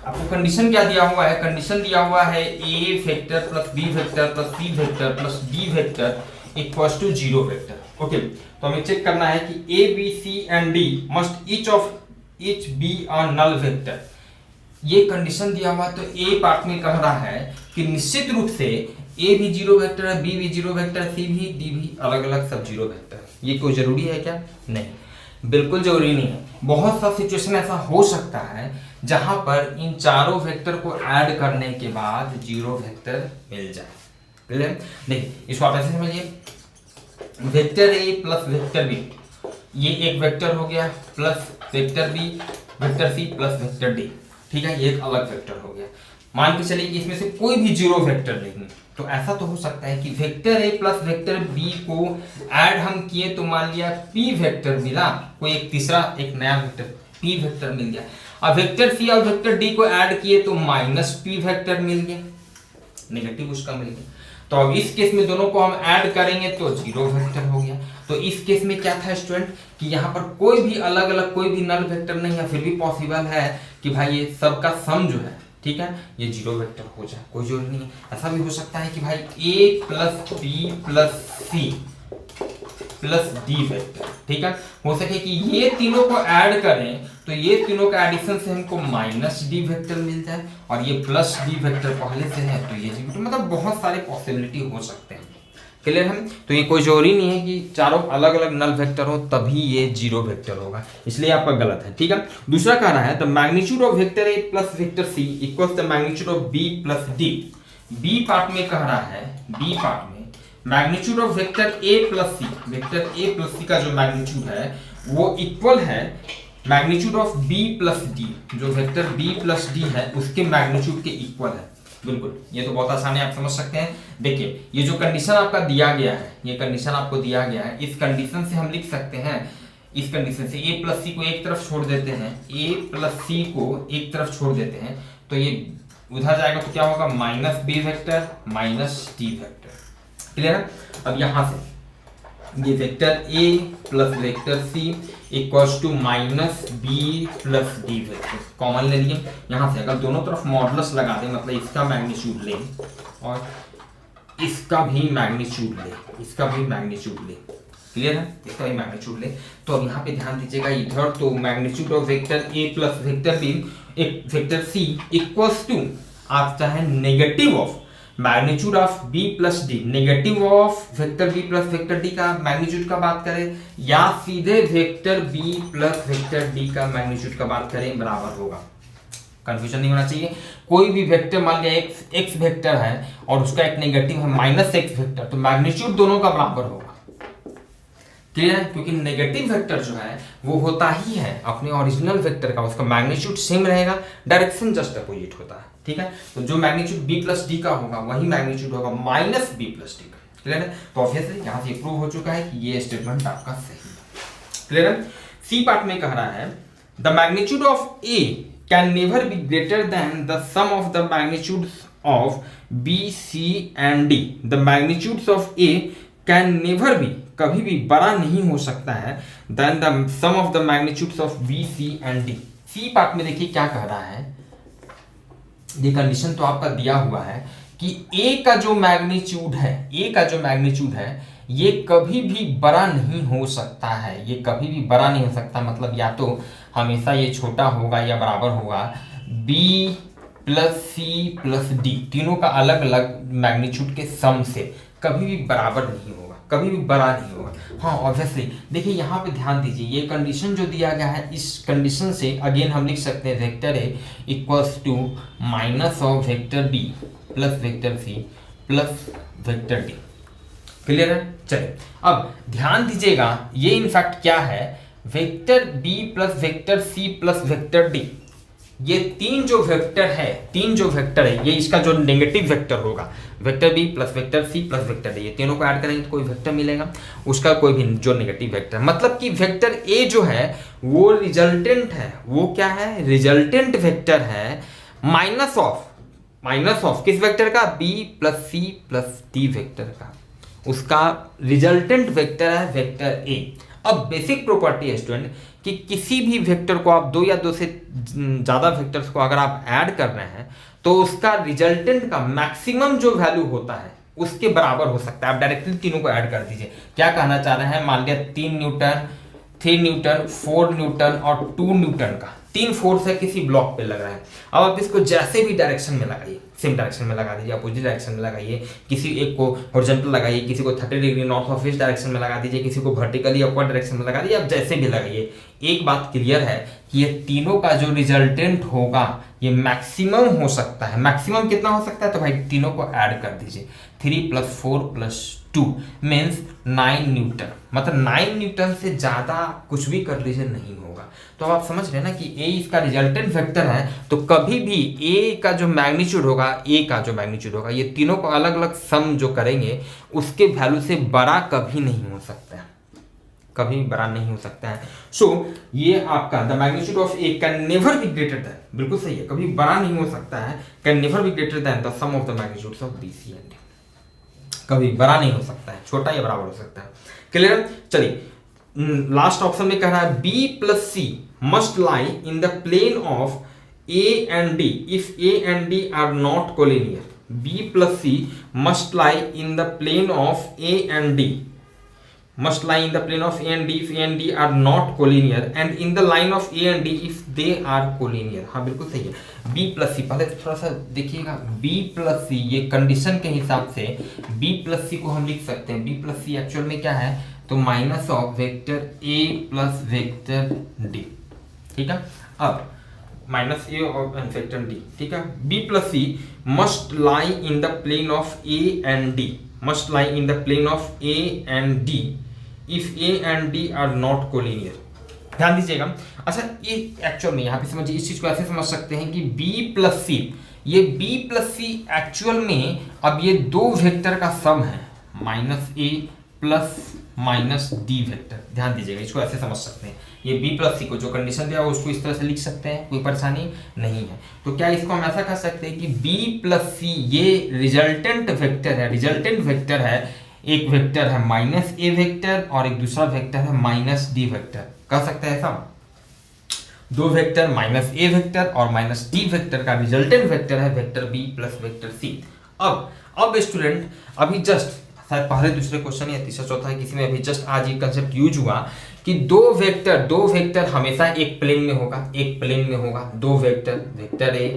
आपको कंडीशन क्या दिया हुआ है, कंडीशन दिया हुआ है A vector plus B vector plus C vector plus D vector equals to 0 vector. Okay, तो हमें चेक करना है कि A B C and D must each be a null vector. ये कंडीशन दिया हुआ तो ए पार्ट में कह रहा है कि निश्चित रूप से ए भी 0 वेक्टर है, बी भी 0 वेक्टर, सी भी, डी भी, अलग अलग सब 0 वेक्टर। ये कोई जरूरी है क्या? नहीं, बिल्कुल जरूरी नहीं है। बहुत सा सिचुएशन ऐसा हो सकता है जहां पर इन चारों वेक्टर को ऐड करने के बाद 0 वेक्टर मिल जाए। क्लियर? देखिए इसको आप ऐसे समझिए, vector A plus vector B, ये एक वेक्टर हो गया, plus vector B, vector C plus vector D. ठीक है, ये एक अलग वेक्टर हो गया। मान के चलिए कि इसमें से कोई भी 0 वेक्टर लेंगे तो ऐसा तो हो सकता है कि vector A plus vector B को ऐड हम किए तो मान लिया पी वेक्टर मिला, कोई एक तीसरा एक नया वेक्टर पी वेक्टर मिल गया। अब वेक्टर सी और वेक्टर डी को ऐड किए तो माइनस पी वेक्टर मिल गया, नेगेटिव उसका मिल गया। तो अब इस केस में दोनों को हम ऐड करेंगे तो 0 वेक्टर हो गया। तो इस केस में क्या था स्टूडेंट कि यहाँ पर कोई भी अलग अलग कोई भी नल वेक्टर नहीं है, फिर भी पॉसिबल है कि भाई ये सबका सम जो है, ठीक है, ये 0 वेक्टर हो जाए, कोई जरूरी नहीं है। ऐसा भी हो सकता है कि भाई a plus B plus C plus D vector, ठीक है, हो सके कि ये तीनों को ऐड करें तो ये तीनों का एडिशन से हमको माइनस डी वेक्टर मिल जाए और ये प्लस डी वेक्टर पहले से है तो ये जी, तो मतलब बहुत सारे पॉसिबिलिटी हो सकते हैं। क्लियर है? तो ये कोई जरूरी नहीं है कि चारों अलग अलग नल वेक्टर हो तभी ये 0 वेक्टर होगा, इसलिए आपका गलत है। ठीक है, दूसरा कह रहा है the magnitude of vector A plus vector C equals the magnitude of B plus D. B part में कह रहा है, बी पार्ट में magnitude of vector A plus C, vector A plus C का जो मैग्नीट्यूड है वो इक्वल है magnitude of B plus D, जो वेक्टर बी प्लस डी है उसके मैग्नीट्यूड के इक्वल है। बिल्कुल, ये तो बहुत आसान है, आप समझ सकते हैं। देखिए ये जो कंडीशन आपका दिया गया है, ये कंडीशन आपको दिया गया है, इस कंडीशन से हम लिख सकते हैं, इस कंडीशन से ए प्लस सी को एक तरफ छोड़ देते हैं, ए प्लस सी को एक तरफ छोड़ देते हैं तो ये उधर जाएगा तो क्या होगा minus B vector minus D vector. Clear है? अब यहां से ये vector A plus vector C equals to minus B plus D vector common ले लिए। यहां से अगर दोनों तरफ मॉडुलस लगा दें, मतलब इसका मैग्नीट्यूड लें और इसका भी मैग्नीट्यूड ले, इसका भी मैग्नीट्यूड ले। क्लियर है? इसका भी मैग्नीट्यूड ले तो अब यहाँ पे ध्यान दीजिएगा, इधर तो magnitude of vector A plus vector B एक वेक्टर सी इक्वल्स टू आप चाहे negative of magnitude of B plus D, negative of vector B plus vector D का मैग्नीट्यूड का बात करें या सीधे vector B plus vector D का मैग्नीट्यूड का बात करें, बराबर होगा। कंफ्यूजन नहीं होना चाहिए। कोई भी वेक्टर मान लिया एक्स वेक्टर है और उसका एक नेगेटिव है माइनस एक्स वेक्टर, तो मैग्नीट्यूड दोनों का बराबर होगा। क्लियर है? क्योंकि नेगेटिव वेक्टर जो है वो होता ही है अपने ओरिजिनल वेक्टर का, उसका मैग्नीट्यूड सेम रहेगा, डायरेक्शन जस्ट अपोजिट होता है। ठीक है, तो जो मैग्नीट्यूड बी प्लस डी का होगा वही मैग्नीट्यूड होगा माइनस बी प्लस डी का। क्लियर है? तो ऑब्वियसली यहां से प्रूव हो चुका है कि ये स्टेटमेंट आपका सही है। क्लियर है? सी पार्ट में कह रहा है the magnitude of A can never be greater than the sum of the magnitudes of B C and D. The magnitudes of A can never be, कभी भी बड़ा नहीं हो सकता है, than the sum of the magnitudes of B C and D. C part में देखिए क्या कह रहा है, ये कंडीशन तो आपका दिया हुआ है कि ए का जो मैग्नीट्यूड है, ए का जो मैग्नीट्यूड है ये कभी भी बड़ा नहीं हो सकता है, ये कभी भी बड़ा नहीं हो सकता, मतलब या तो हमेशा ये छोटा होगा या बराबर होगा B plus C plus D, तीनों का अलग अलग मैग्नीट्यूड के सम से कभी भी बराबर नहीं होगा, कभी भी बड़ा नहीं होगा। हाँ ऑब्वियसली देखिए यहाँ पे ध्यान दीजिए, ये कंडीशन जो दिया गया है इस कंडीशन से अगेन हम लिख सकते हैं vector A equals to minus of vector B plus vector C plus vector D. Clear है? चलिए अब ध्यान दीजिएगा, ये इनफैक्ट क्या है, vector B plus vector C plus vector D, ये तीन जो वेक्टर है ये इसका जो नेगेटिव वेक्टर होगा, vector B plus vector C plus vector D, ये तीनों को ऐड करेंगे तो कोई वेक्टर मिलेगा, उसका कोई भी जो नेगेटिव वेक्टर, मतलब कि वेक्टर ए जो है वो रिजल्टेंट है, वो क्या है, रिजल्टेंट वेक्टर है माइनस ऑफ किस वेक्टर का, B plus C plus D vector का। उसका रिजल्टेंट वेक्टर है वेक्टर ए। अब बेसिक प्रॉपर्टी है स्टूडेंट कि किसी भी वेक्टर को आप दो या दो से ज़्यादा वेक्टर्स को अगर आप ऐड कर रहे हैं तो उसका रिजल्टेंट का मैक्सिमम जो वैल्यू होता है उसके बराबर हो सकता है। आप डायरेक्टली तीनों को ऐड कर दीजिए। क्या कहना चाह रहे हैं, मान लिया 3 न्यूटन, 3 न्यूटन, 4 न्यूटन और 2 न्यूटन का 3 फोर्स है किसी ब्लॉक पे लग रहा है। अब आप इसको जैसे भी डायरेक्शन में लगाइए, सेम डायरेक्शन में लगा दीजिए, अपोजिट डायरेक्शन में लगाइए, किसी एक को हॉरिजॉन्टल लगाइए, किसी को 30 degree north of east direction में लगा दीजिए, किसी को वर्टिकली अपवर्ड डायरेक्शन में लगा दीजिए, आप जैसे भी लगाइए। एक बात क्लियर है कि ये तीनों का जो रिजल्टेंट होगा ये मैक्सिमम हो सकता है। मैक्सिमम कितना हो सकता है, तो भाई तीनों को ऐड कर दीजिए। 3 + 4 + 2 मीन्स 9 न्यूटन, मतलब 9 न्यूटन से ज्यादा कुछ भी कर लीजिए नहीं होगा। तो अब आप समझ रहे हैं ना कि ए इसका रिजल्टेंट वेक्टर है, तो कभी भी ए का जो मैग्नीट्यूड होगा, ए का जो मैग्नीट्यूड होगा, ये तीनों को अलग अलग सम जो करेंगे उसके वैल्यू से बड़ा कभी नहीं हो सकता है, कभी बड़ा नहीं हो सकता है। सो ये आपका the magnitude of A can never be greater than, बिल्कुल सही है, कभी बड़ा नहीं हो सकता है, can never be greater than the sum of the magnitudes of B, C and D. कभी बड़ा नहीं हो सकता है, छोटा या बराबर हो सकता है। क्लियर। चलिए लास्ट ऑप्शन में कह रहा है B plus C must lie in the plane of A and D if A and D are not collinear. B plus C must lie in the plane of A and D, must lie in the plane of A and D if A and D are not collinear and in the line of A and D if they are collinear। हाँ बिल्कुल सही है। B plus सी, पहले थोड़ा सा देखिएगा, B plus सी ये condition के हिसाब से B प्लस सी को हम लिख सकते हैं। B प्लस सी एक्चुअल में क्या है, तो minus of vector A plus vector D, ठीक है। अब माइनस ए और वेक्टर D, ठीक है। B plus C must lie in the plane of A and D, must lie in the plane of A and D if A and D are not collinear। ध्यान दीजिएगा। अच्छा ये actual में यहाँ पे समझिए, इस चीज को ऐसे समझ सकते हैं कि B प्लस सी, ये B प्लस सी एक्चुअल में अब ये दो वेक्टर का सम है, -A प्लस -D वेक्टर। ध्यान दीजिएगा, इसको ऐसे समझ सकते हैं, ये B प्लस सी को जो कंडीशन दिया उसको इस तरह से लिख सकते हैं, कोई परेशानी नहीं है। तो क्या इसको हम ऐसा कर सकते हैं कि B प्लस सी ये रिजल्टेंट वेक्टर है, रिजल्टेंट वेक्टर है, एक वेक्टर है -A वेक्टर और एक दूसरा वेक्टर है -D वेक्टर। कह सकते हैं ऐसा, दो वेक्टर -A वेक्टर और -D वेक्टर का रिजल्टेंट वेक्टर है vector B plus vector C। अब स्टूडेंट अभी जस्ट शायद पहले दूसरे क्वेश्चन या तीसरा चौथा किसी में अभी जस्ट आज ये कंसेप्ट यूज हुआ कि दो वेक्टर हमेशा एक प्लेन में होगा, एक प्लेन में होगा, दो वेक्टर ए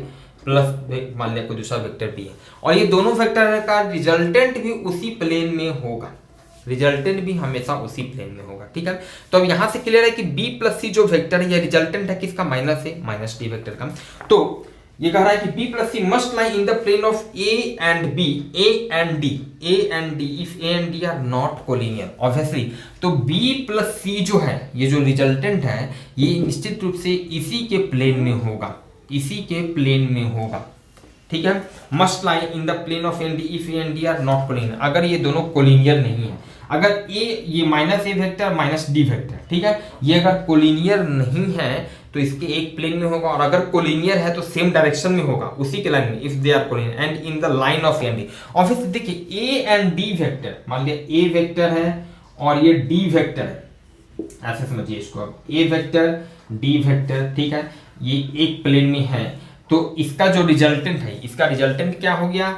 प्लस मान लिया कोई दूसरा वेक्टर बी है, और ये दोनों वेक्टर का रिजल्टेंट भी उसी प्लेन में होगा, रिजल्टेंट भी हमेशा उसी प्लेन में होगा, ठीक है। तो अब यहां से क्लियर है कि B प्लस सी जो वेक्टर है ये रिजल्टेंट है किसका, -A -D वेक्टर का। तो ये कह रहा है कि B plus C must lie in the plane of A and B, A and D if A and D are not collinear. Obviously तो B प्लस सी जो है, ये जो रिजल्टेंट है, ये निश्चित रूप से इसी के प्लेन में होगा, इसी के प्लेन में होगा, ठीक है। Must lie in the plane of A and D if A and D are not collinear, अगर ये दोनों कोलिनियर नहीं है, अगर ये -A वेक्टर -D वेक्टर, ठीक है, ये अगर कोलिनियर नहीं है तो इसके एक प्लेन में होगा, और अगर कोलिनियर है तो सेम डायरेक्शन में होगा, उसी के लाइन में, if they are collinear and in the line of A and D। Obviously देखिए A एंड D वेक्टर, मान लिया A वेक्टर है और ये D वेक्टर है, ऐसे समझिए इसको, अब A वेक्टर D वेक्टर, ठीक है, ये एक प्लेन में है, तो इसका जो रिजल्टेंट है, इसका रिजल्टेंट क्या हो गया,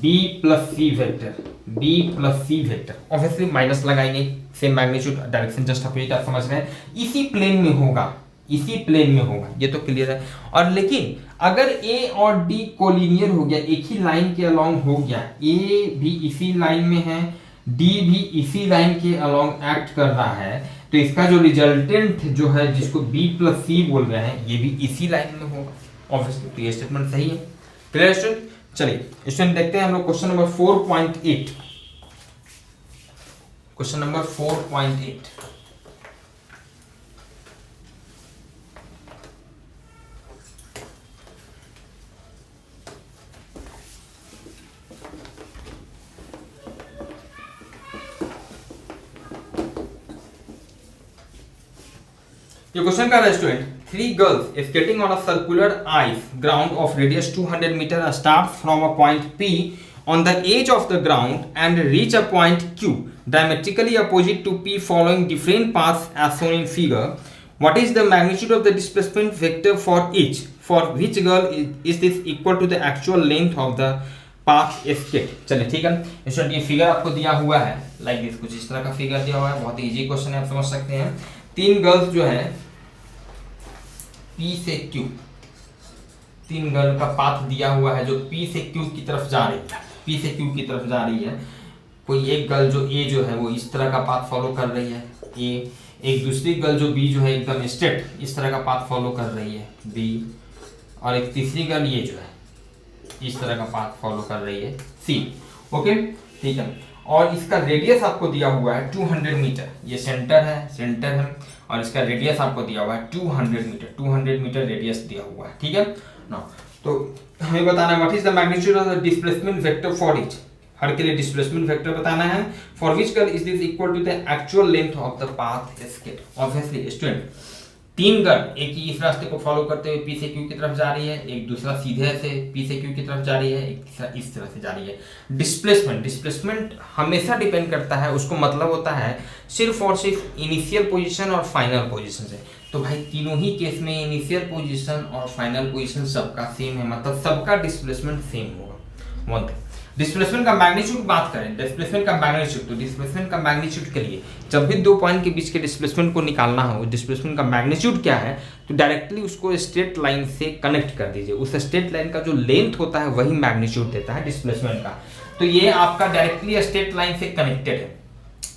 B plus C vector, B plus C vector. Obviously minus लगाएंगे, same magnitude direction just opposite, आप समझ रहे हैं, इसी प्लेन में होगा, इसी प्लेन में होगा, ये तो क्लियर है। और लेकिन अगर A और D कोलिनियर हो गया, एक ही लाइन के अलोंग हो गया, A भी इसी लाइन में है, D भी इसी लाइन के अलोंग एक्ट कर रहा है, तो इसका जो रिजल्टेंट जो है, जिसको B प्लस सी बोल रहे हैं, ये भी इसी लाइन में होगा। ऑब्वियसली तो ये स्टेटमेंट सही है। Clear student. चलिए स्टूडेंट देखते हैं हम लोग क्वेश्चन नंबर 4.8, क्वेश्चन नंबर 4.8। ये क्वेश्चन का है student, 3 girls skating on a circular ice ground of radius 200 meter starts from a point P on the edge of the ground and reach a point Q diametrically opposite to P following different paths as shown in figure. What is the magnitude of the displacement vector for each? For which girl is this equal to the actual length of the path escaped? चलिए ठीक है student, ये figure आपको दिया हुआ है like this, कुछ इस तरह का फिगर दिया हुआ है, बहुत इजी क्वेश्चन है, आप समझ सकते हैं। तीन गर्ल्स जो है P से Q, तीन गर्ल का पाथ दिया हुआ है जो P से Q की तरफ जा रही है, P से Q की तरफ जा रही है। कोई एक गर्ल जो A जो है वो इस तरह का पाथ फॉलो कर रही है A, एक दूसरी गर्ल जो B जो है एकदम स्ट्रेट इस तरह का पाथ फॉलो कर रही है B, और एक तीसरी गर्ल ये जो है इस तरह का पाथ फॉलो कर रही है C। ओके ठीक है, और इसका रेडियस आपको दिया हुआ है 200 मीटर, ये सेंटर है और इसका रेडियस आपको दिया हुआ है 200 मीटर रेडियस दिया हुआ है। ठीक है ना, तो हमें बताना है what is the magnitude of the displacement vector for each, हर के लिए डिस्प्लेसमेंट वेक्टर बताना है। For which girl is this equal to the actual length of the path escaped. Obviously student, तीन गर्ल एक ही इस रास्ते को फॉलो करते हुए P से Q की तरफ जा रही है, एक दूसरा सीधे से P से Q की तरफ जा रही है, एक तीसरा इस तरह से जा रही है। डिस्प्लेसमेंट हमेशा डिपेंड करता है, उसको मतलब होता है सिर्फ और सिर्फ इनिशियल पोजीशन और फाइनल पोजीशन से। तो भाई तीनों ही केस में इनिशियल पोजीशन और फाइनल पोजीशन सबका सेम है, मतलब सबका डिस्प्लेसमेंट सेम होगा। वन थिंग, डिस्प्लेसमेंट का मैग्नीट्यूड बात करें, डिस्प्लेसमेंट का मैग्नीट्यूड, तो डिस्प्लेसमेंट का मैग्नीट्यूड के लिए जब भी दो पॉइंट के बीच के डिस्प्लेसमेंट को निकालना हो, डिस्प्लेसमेंट का मैग्नीट्यूड क्या है, तो डायरेक्टली उसको स्ट्रेट लाइन से कनेक्ट कर दीजिए। उस स्ट्रेट लाइन का जो लेंथ होता है वही मैग्नीट्यूड देता है डिस्प्लेसमेंट का। तो ये आपका डायरेक्टली स्ट्रेट लाइन से कनेक्टेड है,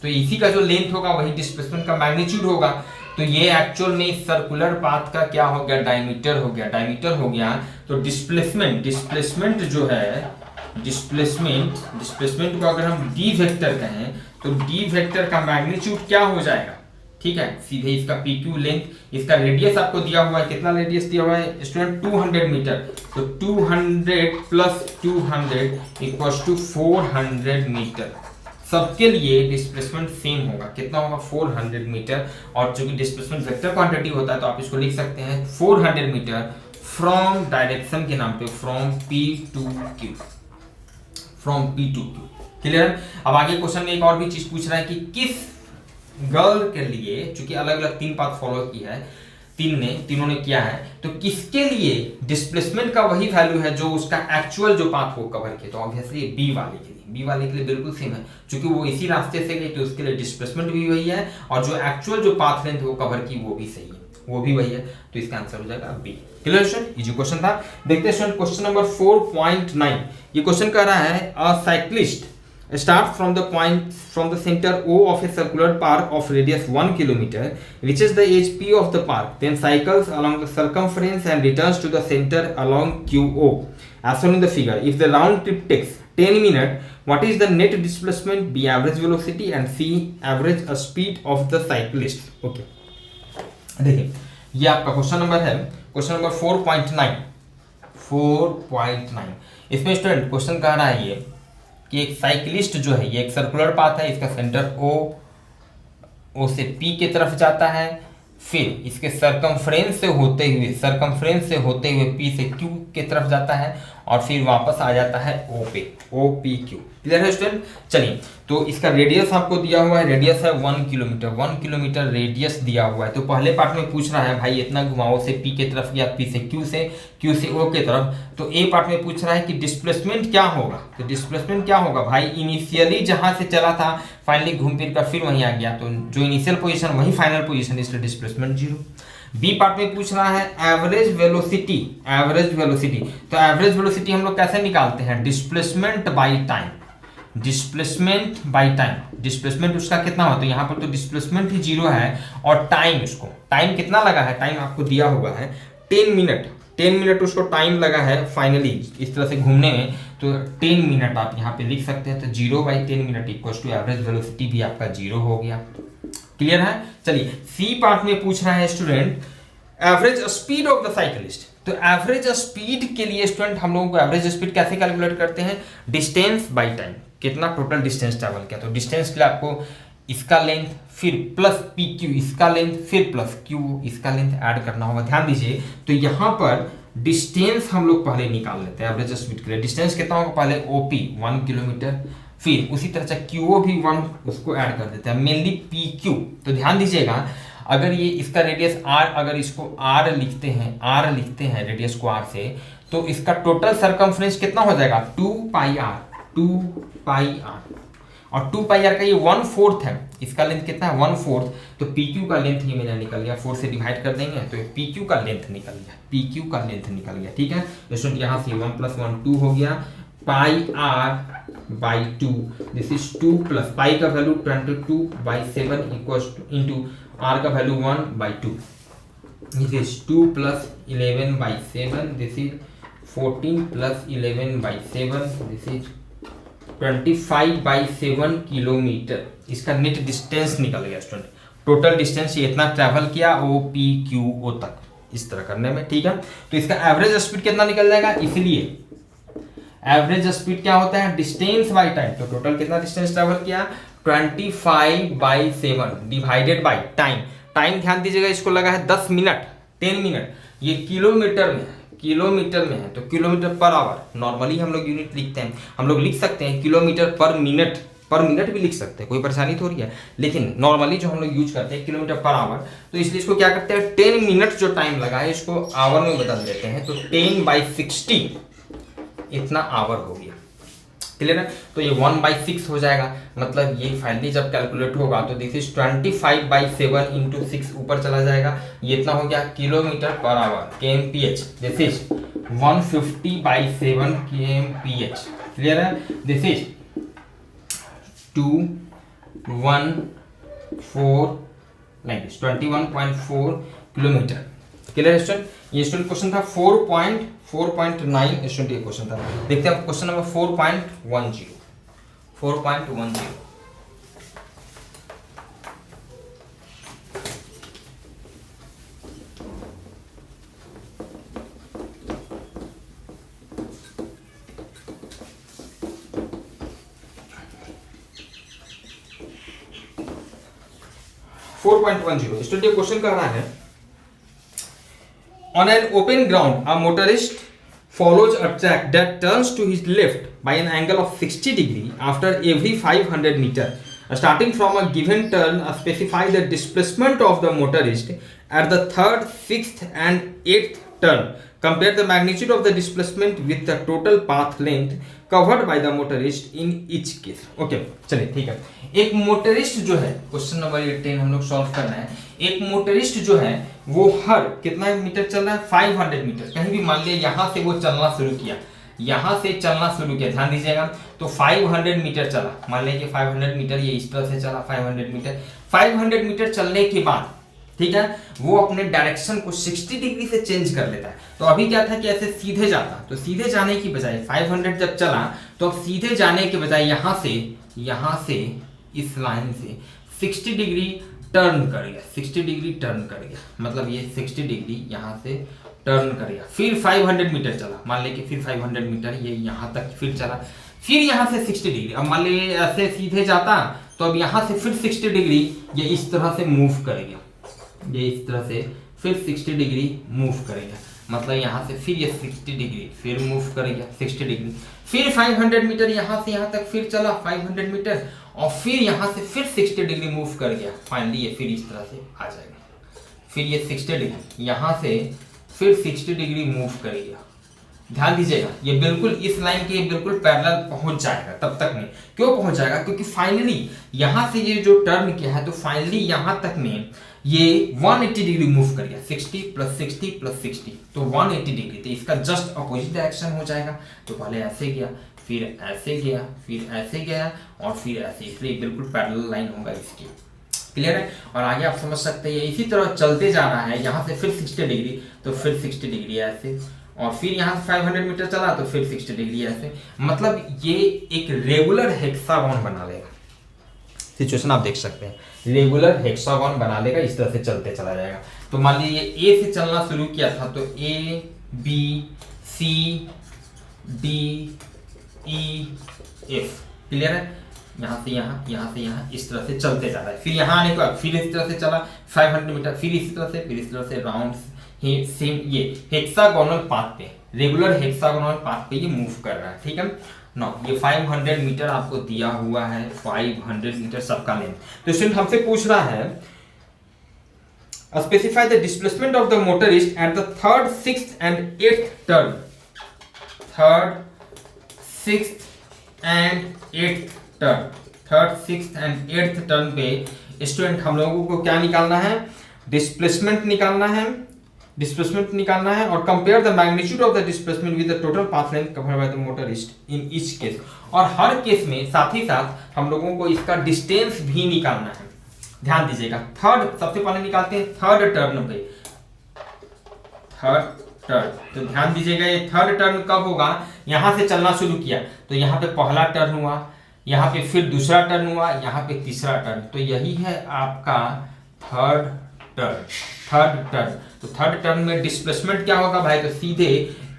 तो इसी का जो लेंथ होगा वही डिस्प्लेसमेंट का मैग्नीट्यूड होगा। तो ये एक्चुअल में इस सर्कुलर पाथ का क्या हो गया, डायमीटर हो गया। तो डिस्प्लेसमेंट जो है, डिस्प्लेसमेंट को अगर हम डी वेक्टर कहें तो डी वेक्टर का मैग्नीट्यूड क्या हो जाएगा, ठीक है, सीधे इसका PQ लेंथ, इसका रेडियस आपको दिया हुआ है, कितना रेडियस दिया हुआ है स्टूडेंट, 200 मीटर। तो 200 प्लस 200 इक्वल्स टू 400 मीटर। सबके लिए डिस्प्लेसमेंट सेम होगा, कितना होगा 400 मीटर। और चूंकि डिस्प्लेसमेंट वेक्टर क्वांटिटी होता है तो आप इसको लिख सकते हैं 400 मीटर फ्रॉम डायरेक्शन के नाम पे, from P to Q। Clear. अब आगे क्वेश्चन में एक और भी चीज पूछ रहा है कि किस गर्ल के लिए, चूंकि अलग अलग तीन पाथ फॉलो किया है, तीनों ने किया है, तो किसके लिए डिस्प्लेसमेंट का वही वैल्यू है जो उसका एक्चुअल जो पाथ वो कवर किया। तो ऑब्वियसली बी वाले के लिए बिल्कुल सेम है, क्योंकि वो इसी रास्ते से गई तो उसके लिए डिस्प्लेसमेंट भी वही है और जो एक्चुअल जो पाथ लेंथ वो कवर की वो भी सही है, वो भी वही है। तो इसका आंसर हो जाएगा बी। क्लियर स्टूडेंट, ये जो क्वेश्चन था देखते हैं स्टूडेंट क्वेश्चन नंबर 4.9। ये क्वेश्चन कह रहा है अ cyclist start from the center O of a circular park of radius 1 kilometer, reaches the edge P of the park, then cycles along the circumference and returns to the center along QO as shown in the figure. If the round trip takes 10 minutes, what is the net displacement, B average velocity and C average speed of the cyclist? Okay, देखिए ये आपका question number है, question number 4.9। इसमें student question कह रहा है ये कि एक साइकिलिस्ट जो है, ये एक सर्कुलर पाथ है, इसका सेंटर O से P की तरफ जाता है, फिर इसके सरकमफ्रेंस से होते हुए P से Q की तरफ जाता है और फिर वापस आ जाता है O पे, OPQ। क्लियर है स्टूडेंट। चलिए, तो इसका रेडियस आपको दिया हुआ है, रेडियस है 1 किलोमीटर रेडियस दिया हुआ है। तो पहले पार्ट में पूछ रहा है भाई इतना घुमाओ से P की तरफ या P से Q से O की तरफ। तो ए पार्ट में पूछ रहा है कि डिस्प्लेसमेंट क्या होगा। तो डिस्प्लेसमेंट क्या होगा भाई, इनिशियली जहां से चला था फाइनली घूम फिर कर फिर वहीं आ गया, तो जो इनिशियल पोजीशन वही फाइनल पोजीशन, इसलिए डिस्प्लेसमेंट 0। बी पार्ट में पूछ रहा है एवरेज वेलोसिटी। तो एवरेज वेलोसिटी हम लोग कैसे निकालते हैं, डिस्प्लेसमेंट बाई टाइम। डिस्प्लेसमेंट उसका कितना होता है, यहाँ पर तो डिस्प्लेसमेंट ही 0 है और टाइम कितना लगा है, टाइम आपको दिया हुआ है 10 मिनट उसको टाइम लगा है फाइनली इस तरह से घूमने में। तो 10 मिनट आप यहाँ पे लिख सकते हैं। तो 0/10 minute equal to average velocity भी आपका 0 हो गया। क्लियर है। चलिए, सी पार्ट में पूछ रहा है student average speed of the cyclist. तो एवरेज स्पीड के लिए स्टूडेंट हम लोगों को एवरेज स्पीड कैसे कैलकुलेट करते हैं, डिस्टेंस बाय टाइम, कितना टोटल डिस्टेंस ट्रैवल किया। तो डिस्टेंस के लिए आपको इसका लेंथ फिर प्लस PQ इसका लेंथ फिर प्लस Q इसका लेंथ ऐड करना होगा। ध्यान दीजिए, तो यहाँ पर डिस्टेंस हम लोग पहले निकाल लेते हैं एवरेज स्पीड के लिए। डिस्टेंस कितना होगा, पहले ओपी 1 किलोमीटर, फिर उसी तरह से क्यूओ भी 1 उसको ऐड कर देते हैं, मेनली पी क्यू। तो ध्यान दीजिएगा, अगर ये इसका रेडियस आर, अगर इसको आर लिखते हैं रेडियस को आर से, तो इसका टोटल सरकमफ्रेंस कितना हो जाएगा 2 पाई आर, और 2 पाई आर का ये 1/4 है, इसका लेंथ कितना है 1/4, तो पी क्यू का लेंथ ये मेरा निकल गया, 4 से डिवाइड कर देंगे तो पी क्यू का लेंथ निकल गया, ठीक है। स्टूडेंट यहाँ से 1 + 1 2 हो गया, pi R by 2, this is 2 plus pi का value 22/7 equals to into R का value 1/2, this is 2 + 11/7, this is 14 + 11/7, this is 25/7 kilometre. इसका नेट डिस्टेंस निकल गया स्टूडेंट, टोटल डिस्टेंस ये इतना ट्रैवल किया ओ पी क्यू ओ तक, इस तरह करने में, ठीक है। तो इसका एवरेज स्पीड कितना निकल जाएगा, इसलिए एवरेज स्पीड क्या होता है, डिस्टेंस बाय टाइम। तो टोटल कितना डिस्टेंस ट्रैवल किया 25/7 डिवाइडेड बाय टाइम। टाइम ध्यान दीजिएगा, इसको लगा है 10 मिनट 10 मिनट, ये किलोमीटर में है, तो किलोमीटर पर आवर नॉर्मली हम लोग यूनिट लिखते हैं, हम लोग लिख सकते हैं किलोमीटर पर मिनट भी लिख सकते हैं, कोई परेशानी थोड़ी है, लेकिन नॉर्मली जो हम लोग यूज करते हैं किलोमीटर पर आवर, तो इसलिए इसको क्या करते हैं 10 मिनट जो टाइम लगा है इसको आवर में बदल देते हैं, तो 10/60 इतना आवर हो गया, क्लियर है। तो ये 1/6 हो जाएगा, मतलब ये फाइनली जब कैलकुलेट होगा तो दिस इज 25/7 इंटू 6 ऊपर चला जाएगा, ये इतना हो गया kilometre per hour kmph, this is 150/7 kmph, clear है। This is 214 like this 21.4 kilometre, clear student. ये स्टूडेंट क्वेश्चन था 4.9 स्टूडेंट ये क्वेश्चन था। देखते हैं क्वेश्चन नंबर 4.10। 4.10 स्टूडेंट ये क्वेश्चन कह रहा है, on an open ground a motorist follows a track that turns to his left by an angle of 60 degree after every 500 meter. Starting from a given turn, specify the displacement of the motorist at the 3rd, 6th and 8th turn. Compare the magnitude of the displacement with the total path length covered by the motorist in each case. Okay, चलिए ठीक है। एक motorist जो है, question number 10 हम लोग solve कर रहे हैं। एक मोटरिस्ट जो है वो हर कितना मीटर चल रहा है 500 मीटर, कहीं भी मान लिया यहाँ से वो चलना शुरू किया, ध्यान दीजिएगा, तो 500 मीटर चला, मान लिया कि 500 मीटर ये इस तरह से चला, 500 मीटर चलने के बाद, ठीक है, वो अपने डायरेक्शन को 60 डिग्री से चेंज कर लेता है। तो अभी क्या था कि ऐसे सीधे जाता, तो सीधे जाने की बजाय 500 जब चला तो अब सीधे जाने के बजाय यहाँ से इस लाइन से 60 डिग्री टर्न कर गया, मतलब ये 60 डिग्री यहाँ से टर्न कर गया, फिर 500 मीटर चला, मान लें कि फिर 500 मीटर ये यहाँ तक फिर चला, फिर यहाँ से 60 डिग्री, अब मान लीजिए ऐसे सीधे जाता तो अब यहाँ से फिर 60 डिग्री ये इस तरह से मूव करेगा, फिर 60 डिग्री मूव करेगा, मतलब यहाँ से फिर ये 60 डिग्री फिर मूव करेगा 60 डिग्री, फिर 500 मीटर यहाँ से यहाँ तक फिर चला 500 मीटर, और फिर यहाँ से फिर 60 डिग्री मूव कर गया, फाइनली ये फिर इस तरह से आ जाएगा, फिर ये 60 डिग्री यहाँ से फिर 60 डिग्री मूव करेगा। ध्यान दीजिएगा, ये बिल्कुल इस लाइन के बिल्कुल पैरेलल पहुंच जाएगा, तब तक नहीं, क्यों पहुंच जाएगा, क्योंकि फाइनली यहाँ से ये जो टर्न किया है तो फाइनली यहाँ तक में ये 180 डिग्री मूव कर गया, 60 + 60 + 60, तो 180 डिग्री, तो इसका जस्ट अपोजिट डायरेक्शन हो जाएगा। तो पहले ऐसे गया, फिर ऐसे गया, फिर ऐसे गया और फिर ऐसे, इसलिए बिल्कुल पैरेलल लाइन होगा इसकी, क्लियर है। और आगे आप समझ सकते हैं इसी तरह चलते जा रहा है, यहाँ से फिर 60 डिग्री तो फिर 60 डिग्री ऐसे, और फिर यहाँ से 500 मीटर चला तो फिर 60 डिग्री ऐसे, मतलब ये एक रेगुलर हेक्सागोन बना लेगा। सिचुएशन आप देख सकते हैं, रेगुलर हेक्सागोन बना लेगा, इस तरह से चलते चला जाएगा। तो मान लीजिए ए से चलना शुरू किया था तो A B C D E F, clear है, यहाँ से यहाँ इस तरह से चलते जा रहा है, फिर यहाँ आने के बाद फिर इस तरह से चला 500 मीटर, फिर इसी तरह से राउंड ये हेक्सागोनल पाथ पे, रेगुलर हेक्सागोनल पाथ पे ये मूव कर रहा है, ठीक है ना। ये 500 मीटर आपको दिया हुआ है, 500 मीटर सबका लेंथ। तो स्टूडेंट हमसे पूछ रहा है specify the displacement of the motorist at the third, sixth and eighth turn. Third, sixth and eighth turn, third, sixth and eighth turn पे स्टूडेंट हम लोगों को क्या निकालना है, डिस्प्लेसमेंट निकालना है, डिस्प्लेसमेंट निकालना है और compare the magnitude of the displacement with the total path length covered by the motorist in each case. और हर केस में साथ ही साथ हम लोगों को इसका डिस्टेंस भी निकालना है। ध्यान दीजिएगा, थर्ड सबसे पहले निकालते हैं थर्ड टर्न पे, थर्ड टर्न। तो ध्यान दीजिएगा ये थर्ड टर्न कब होगा, यहां से चलना शुरू किया तो यहाँ पे पहला टर्न हुआ, यहाँ पे फिर दूसरा टर्न हुआ, यहाँ पे तीसरा टर्न। तो यही है आपका थर्ड टर्न, थर्ड टर्न। तो थर्ड टर्न में डिस्प्लेसमेंट क्या होगा भाई, तो सीधे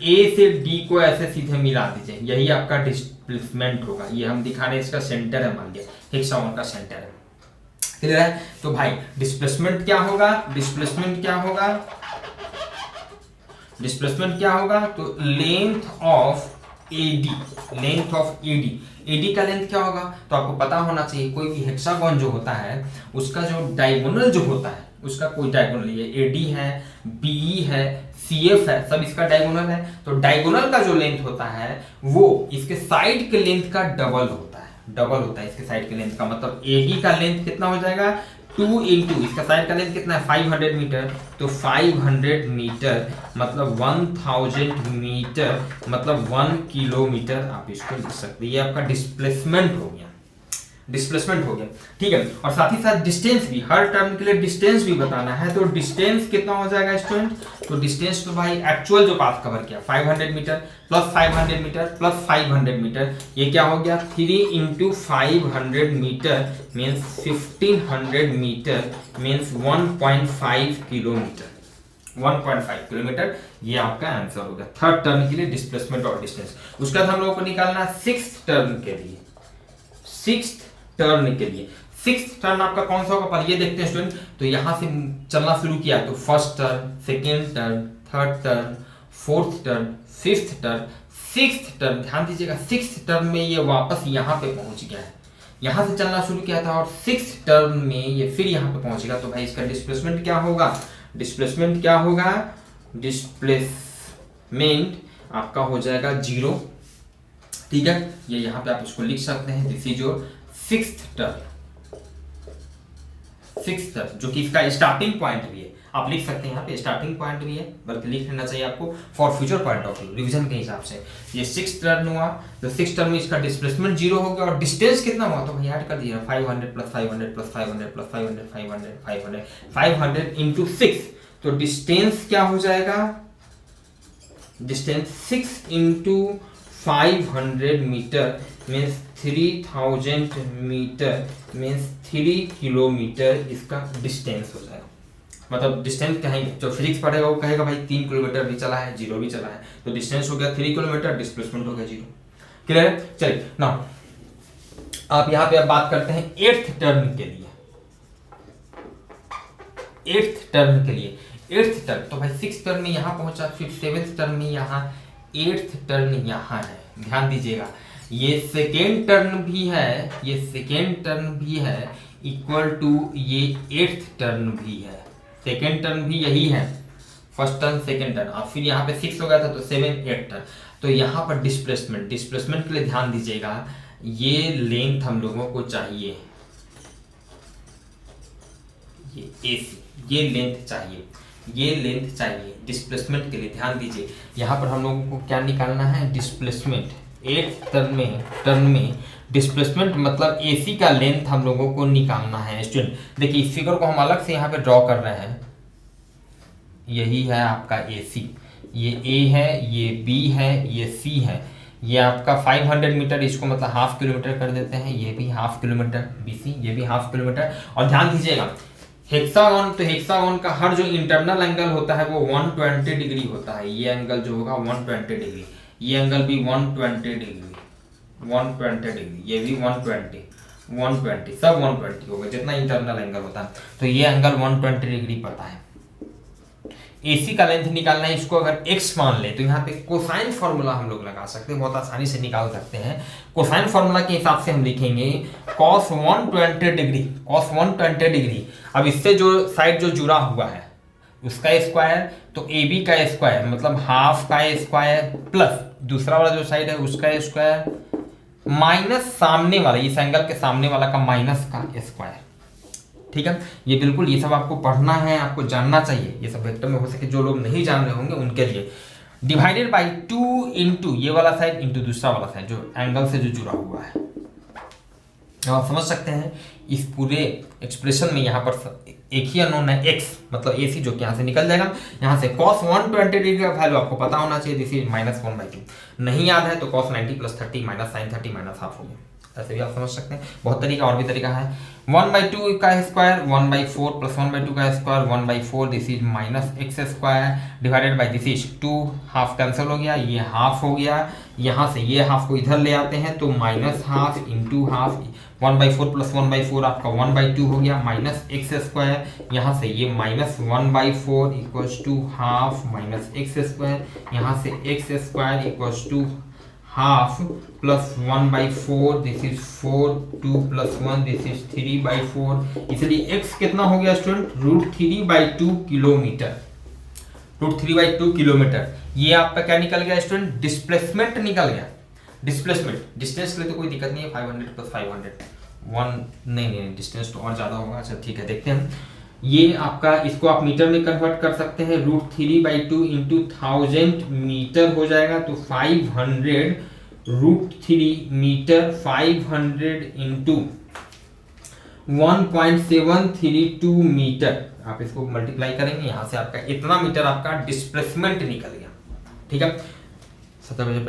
ए से डी को ऐसे सीधे मिला दीजिए, यही आपका डिस्प्लेसमेंट होगा। ये हम दिखा रहे हैं, इसका सेंटर है, मान लिया हेक्सागोन का सेंटर है, क्लियर है। तो भाई डिस्प्लेसमेंट क्या होगा, डिस्प्लेसमेंट क्या होगा, डिस्प्लेसमेंट क्या होगा, तो length of AD, length of AD. AD का लेंथ क्या होगा, तो आपको पता होना चाहिए कोई भी हेक्सागोन जो होता है उसका जो डायगोनल जो होता है, उसका कोई डायगोनल है, एडी है, बीई है, सीएफ है, सब इसका डायगोनल है। तो डायगोनल का जो लेंथ होता है वो इसके साइड के लेंथ का डबल होता है, डबल होता है इसके साइड के लेंथ का। मतलब एडी का लेंथ कितना हो जाएगा, 2 इंटू इसका साइड का लेंथ कितना है 500 मीटर, तो 500 मीटर मतलब 1000 मीटर मतलब 1 किलोमीटर आप इसको लिख सकते हैं। ये आपका डिस्प्लेसमेंट हो गया, डिस्प्लेसमेंट हो गया, ठीक है। और साथ ही साथ डिस्टेंस भी, हर टर्न के लिए डिस्टेंस भी बताना है। तो डिस्टेंस कितना हो जाएगा स्टूडेंट, तो डिस्टेंस तो भाई एक्चुअल जो पाथ कवर किया 500 metre plus 500 metre plus 500 metre, ये क्या हो गया 3 into 500 metre means 1500 metre means 1.5 kilometre, 1.5 kilometre. ये आपका आंसर हो गया थर्ड टर्न के लिए डिस्प्लेसमेंट और डिस्टेंस। उसके बाद हम लोगों को निकालना है सिक्स्थ टर्न के लिए, सिक्स्थ टर्न के लिए। सिक्स्थ टर्न आपका कौन सा होगा, पर ये देखते हैं स्टूडेंट। तो यहां से चलना शुरू किया तो first turn, second turn, third turn, fourth turn, fifth turn, sixth turn. ध्यान दीजिएगा सिक्स्थ टर्न में ये वापस यहाँ पे पहुंच गया है, यहां से चलना शुरू किया था और सिक्स्थ टर्न में ये फिर यहाँ पे पहुंचेगा। तो भाई इसका डिस्प्लेसमेंट क्या होगा, डिस्प्लेसमेंट क्या होगा, डिस्प्लेसमेंट आपका हो जाएगा 0, ठीक है। ये यहाँ पे आप इसको लिख सकते हैं, this is your sixth turn, sixth turn जो कि इसका स्टार्टिंग पॉइंट भी है, आप लिख सकते हैं यहाँ पे स्टार्टिंग पॉइंट भी है, बल्कि लिख लेना चाहिए आपको for future point of view revision के हिसाब से। ये सिक्स्थ टर्न हुआ, तो सिक्स्थ टर्न में इसका डिस्प्लेसमेंट 0 हो गया और डिस्टेंस कितना हुआ, तो भाई ऐड कर दिया 500 प्लस 500 प्लस 500 प्लस 500 500 500 500 इंटू 6। तो डिस्टेंस क्या हो जाएगा, distance 6 into 500 metre means 3000 metre means 3 kilometre इसका डिस्टेंस हो जाएगा। मतलब डिस्टेंस कहेंगे, जो फिजिक्स पढ़ेगा वो कहेगा भाई 3 किलोमीटर भी चला है, 0 भी चला है, तो डिस्टेंस हो गया 3 किलोमीटर, डिस्प्लेसमेंट हो गया 0। क्लियर है। चलिए ना आप यहाँ पे अब बात करते हैं एट्थ टर्न के लिए, एट्थ टर्न के लिए। एट्थ टर्न तो भाई सिक्स टर्न में यहाँ पहुंचा, फिर सेवेंथ टर्न में यहाँ, एट्थ टर्न यहाँ है। ध्यान दीजिएगा ये सेकेंड टर्न भी है, ये सेकेंड टर्न भी है इक्वल टू ये एट्थ टर्न भी है, सेकेंड टर्न भी यही है, फर्स्ट टर्न सेकेंड टर्न, और फिर यहाँ पे 6 हो गया था तो 7 8 टर्न। तो यहाँ पर डिस्प्लेसमेंट, डिस्प्लेसमेंट के लिए ध्यान दीजिएगा ये लेंथ हम लोगों को चाहिए, ये AC, ये लेंथ चाहिए, ये लेंथ चाहिए डिस्प्लेसमेंट के लिए। ध्यान दीजिए यहाँ पर हम लोगों को क्या निकालना है, डिस्प्लेसमेंट। एट्थ टर्न में डिस्प्लेसमेंट मतलब AC का लेंथ हम लोगों को निकालना है। स्टूडेंट देखिए इस फिगर को हम अलग से यहाँ पे ड्रॉ कर रहे हैं, यही है आपका AC, ये A है, ये B है, ये C है, ये आपका 500 मीटर, इसको मतलब हाफ किलोमीटर कर देते हैं, ये भी हाफ किलोमीटर BC, ये भी हाफ किलोमीटर। और ध्यान दीजिएगा हेक्सागोन, तो हेक्सागोन का हर जो इंटरनल एंगल होता है वो 120 डिग्री होता है। ये एंगल जो होगा 120 डिग्री, ये एंगल भी 120 डिग्री, 120 डिग्री, ये भी 120 सब 120 होगा जितना इंटरनल एंगल होता है। तो ये एंगल 120 डिग्री पड़ता है। AC का लेंथ निकालना है, इसको अगर x मान ले तो यहाँ पे कोसाइन फॉर्मूला हम लोग लगा सकते हैं, बहुत आसानी से निकाल सकते हैं। कोसाइन फॉर्मूला के हिसाब से हम लिखेंगे cos 120 डिग्री, cos 120 डिग्री। अब इससे जो साइड जो जुड़ा हुआ है उसका स्क्वायर, तो AB का स्क्वायर मतलब हाफ का स्क्वायर प्लस दूसरा वाला जो साइड है उसका स्क्वायर माइनस सामने वाला, इस एंगल के सामने वाला का माइनस का स्क्वायर। ठीक है, ये बिल्कुल ये सब आपको पढ़ना है, आपको जानना चाहिए, ये सब वेक्टर में हो सके जो लोग नहीं जान रहे होंगे उनके लिए। डिवाइडेड बाई 2 इंटू ये वाला साइड इंटू दूसरा वाला साइड जो एंगल से जो जुड़ा हुआ है। आप समझ सकते हैं इस पूरे एक्सप्रेशन में यहाँ पर एक ही अननोन है x, मतलब AC जो कि यहाँ से निकल जाएगा। यहाँ से cos 120 डिग्री का वैल्यू आपको पता होना चाहिए, दिस इज -1/2। नहीं याद है तो cos 90 + 30 - sin 30 - हाफ हो गया। ऐसे भी आप समझ सकते हैं, बहुत तरीका और भी तरीका है। 1/2 का स्क्वायर 1/4 + 1/2 का square 1/4, this is -x² divided by this is 2, half cancel हो गया, ये हाफ हो गया, यहाँ से ये हाफ को इधर ले आते हैं तो -½ × हाफ, 1/4 + 1/4 आपका 1/2 हो गया, -x², यहाँ से ये -1/4 = हाफ -x², यहाँ से x² = half plus 1/4, this is 4, 2 + 1, this is 3/4। इसलिए x कितना हो गया स्टूडेंट, √3/2 किलोमीटर, √3/2 किलोमीटर। ये आपका क्या निकल गया स्टूडेंट, डिस्प्लेसमेंट निकल गया। डिस्प्लेसमेंट, डिस्टेंस के लिए तो कोई दिक्कत नहीं है, 500 + 500 नहीं डिस्टेंस तो और ज्यादा होगा। अच्छा ठीक है, देखते हैं ये आपका, इसको आप मीटर में कन्वर्ट कर सकते हैं, √3/2 × 1000 मीटर हो जाएगा, तो 500 √3 मीटर, 500 × 1.732 मीटर। आप इसको मल्टीप्लाई करेंगे, यहाँ से आपका इतना मीटर आपका डिस्प्लेसमेंट निकल गया। ठीक है, 87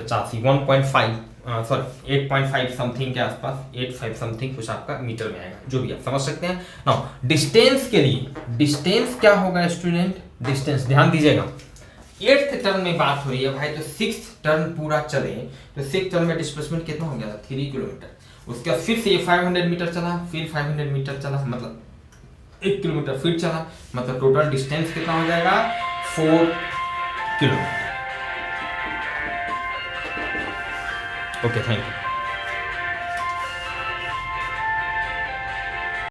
8.5 समथिंग के आसपास, 85 समथिंग कुछ आपका मीटर में आएगा, जो भी आप समझ सकते हैं। नाउ डिस्टेंस के लिए, डिस्टेंस क्या होगा स्टूडेंट, डिस्टेंस ध्यान दीजिएगा, 8th टर्म में बात हो रही है भाई, तो 6th टर्म पूरा चले तो 6th टर्म में डिस्प्लेसमेंट कितना हो गया था, 3 किलोमीटर। उसके बाद फिर से ये 500 मीटर चला, फिर 500 मीटर चला, मतलब 1 किलोमीटर फिर चला, मतलब टोटल डिस्टेंस कितना हो जाएगा, 4 किलोमीटर। Okay, thank you.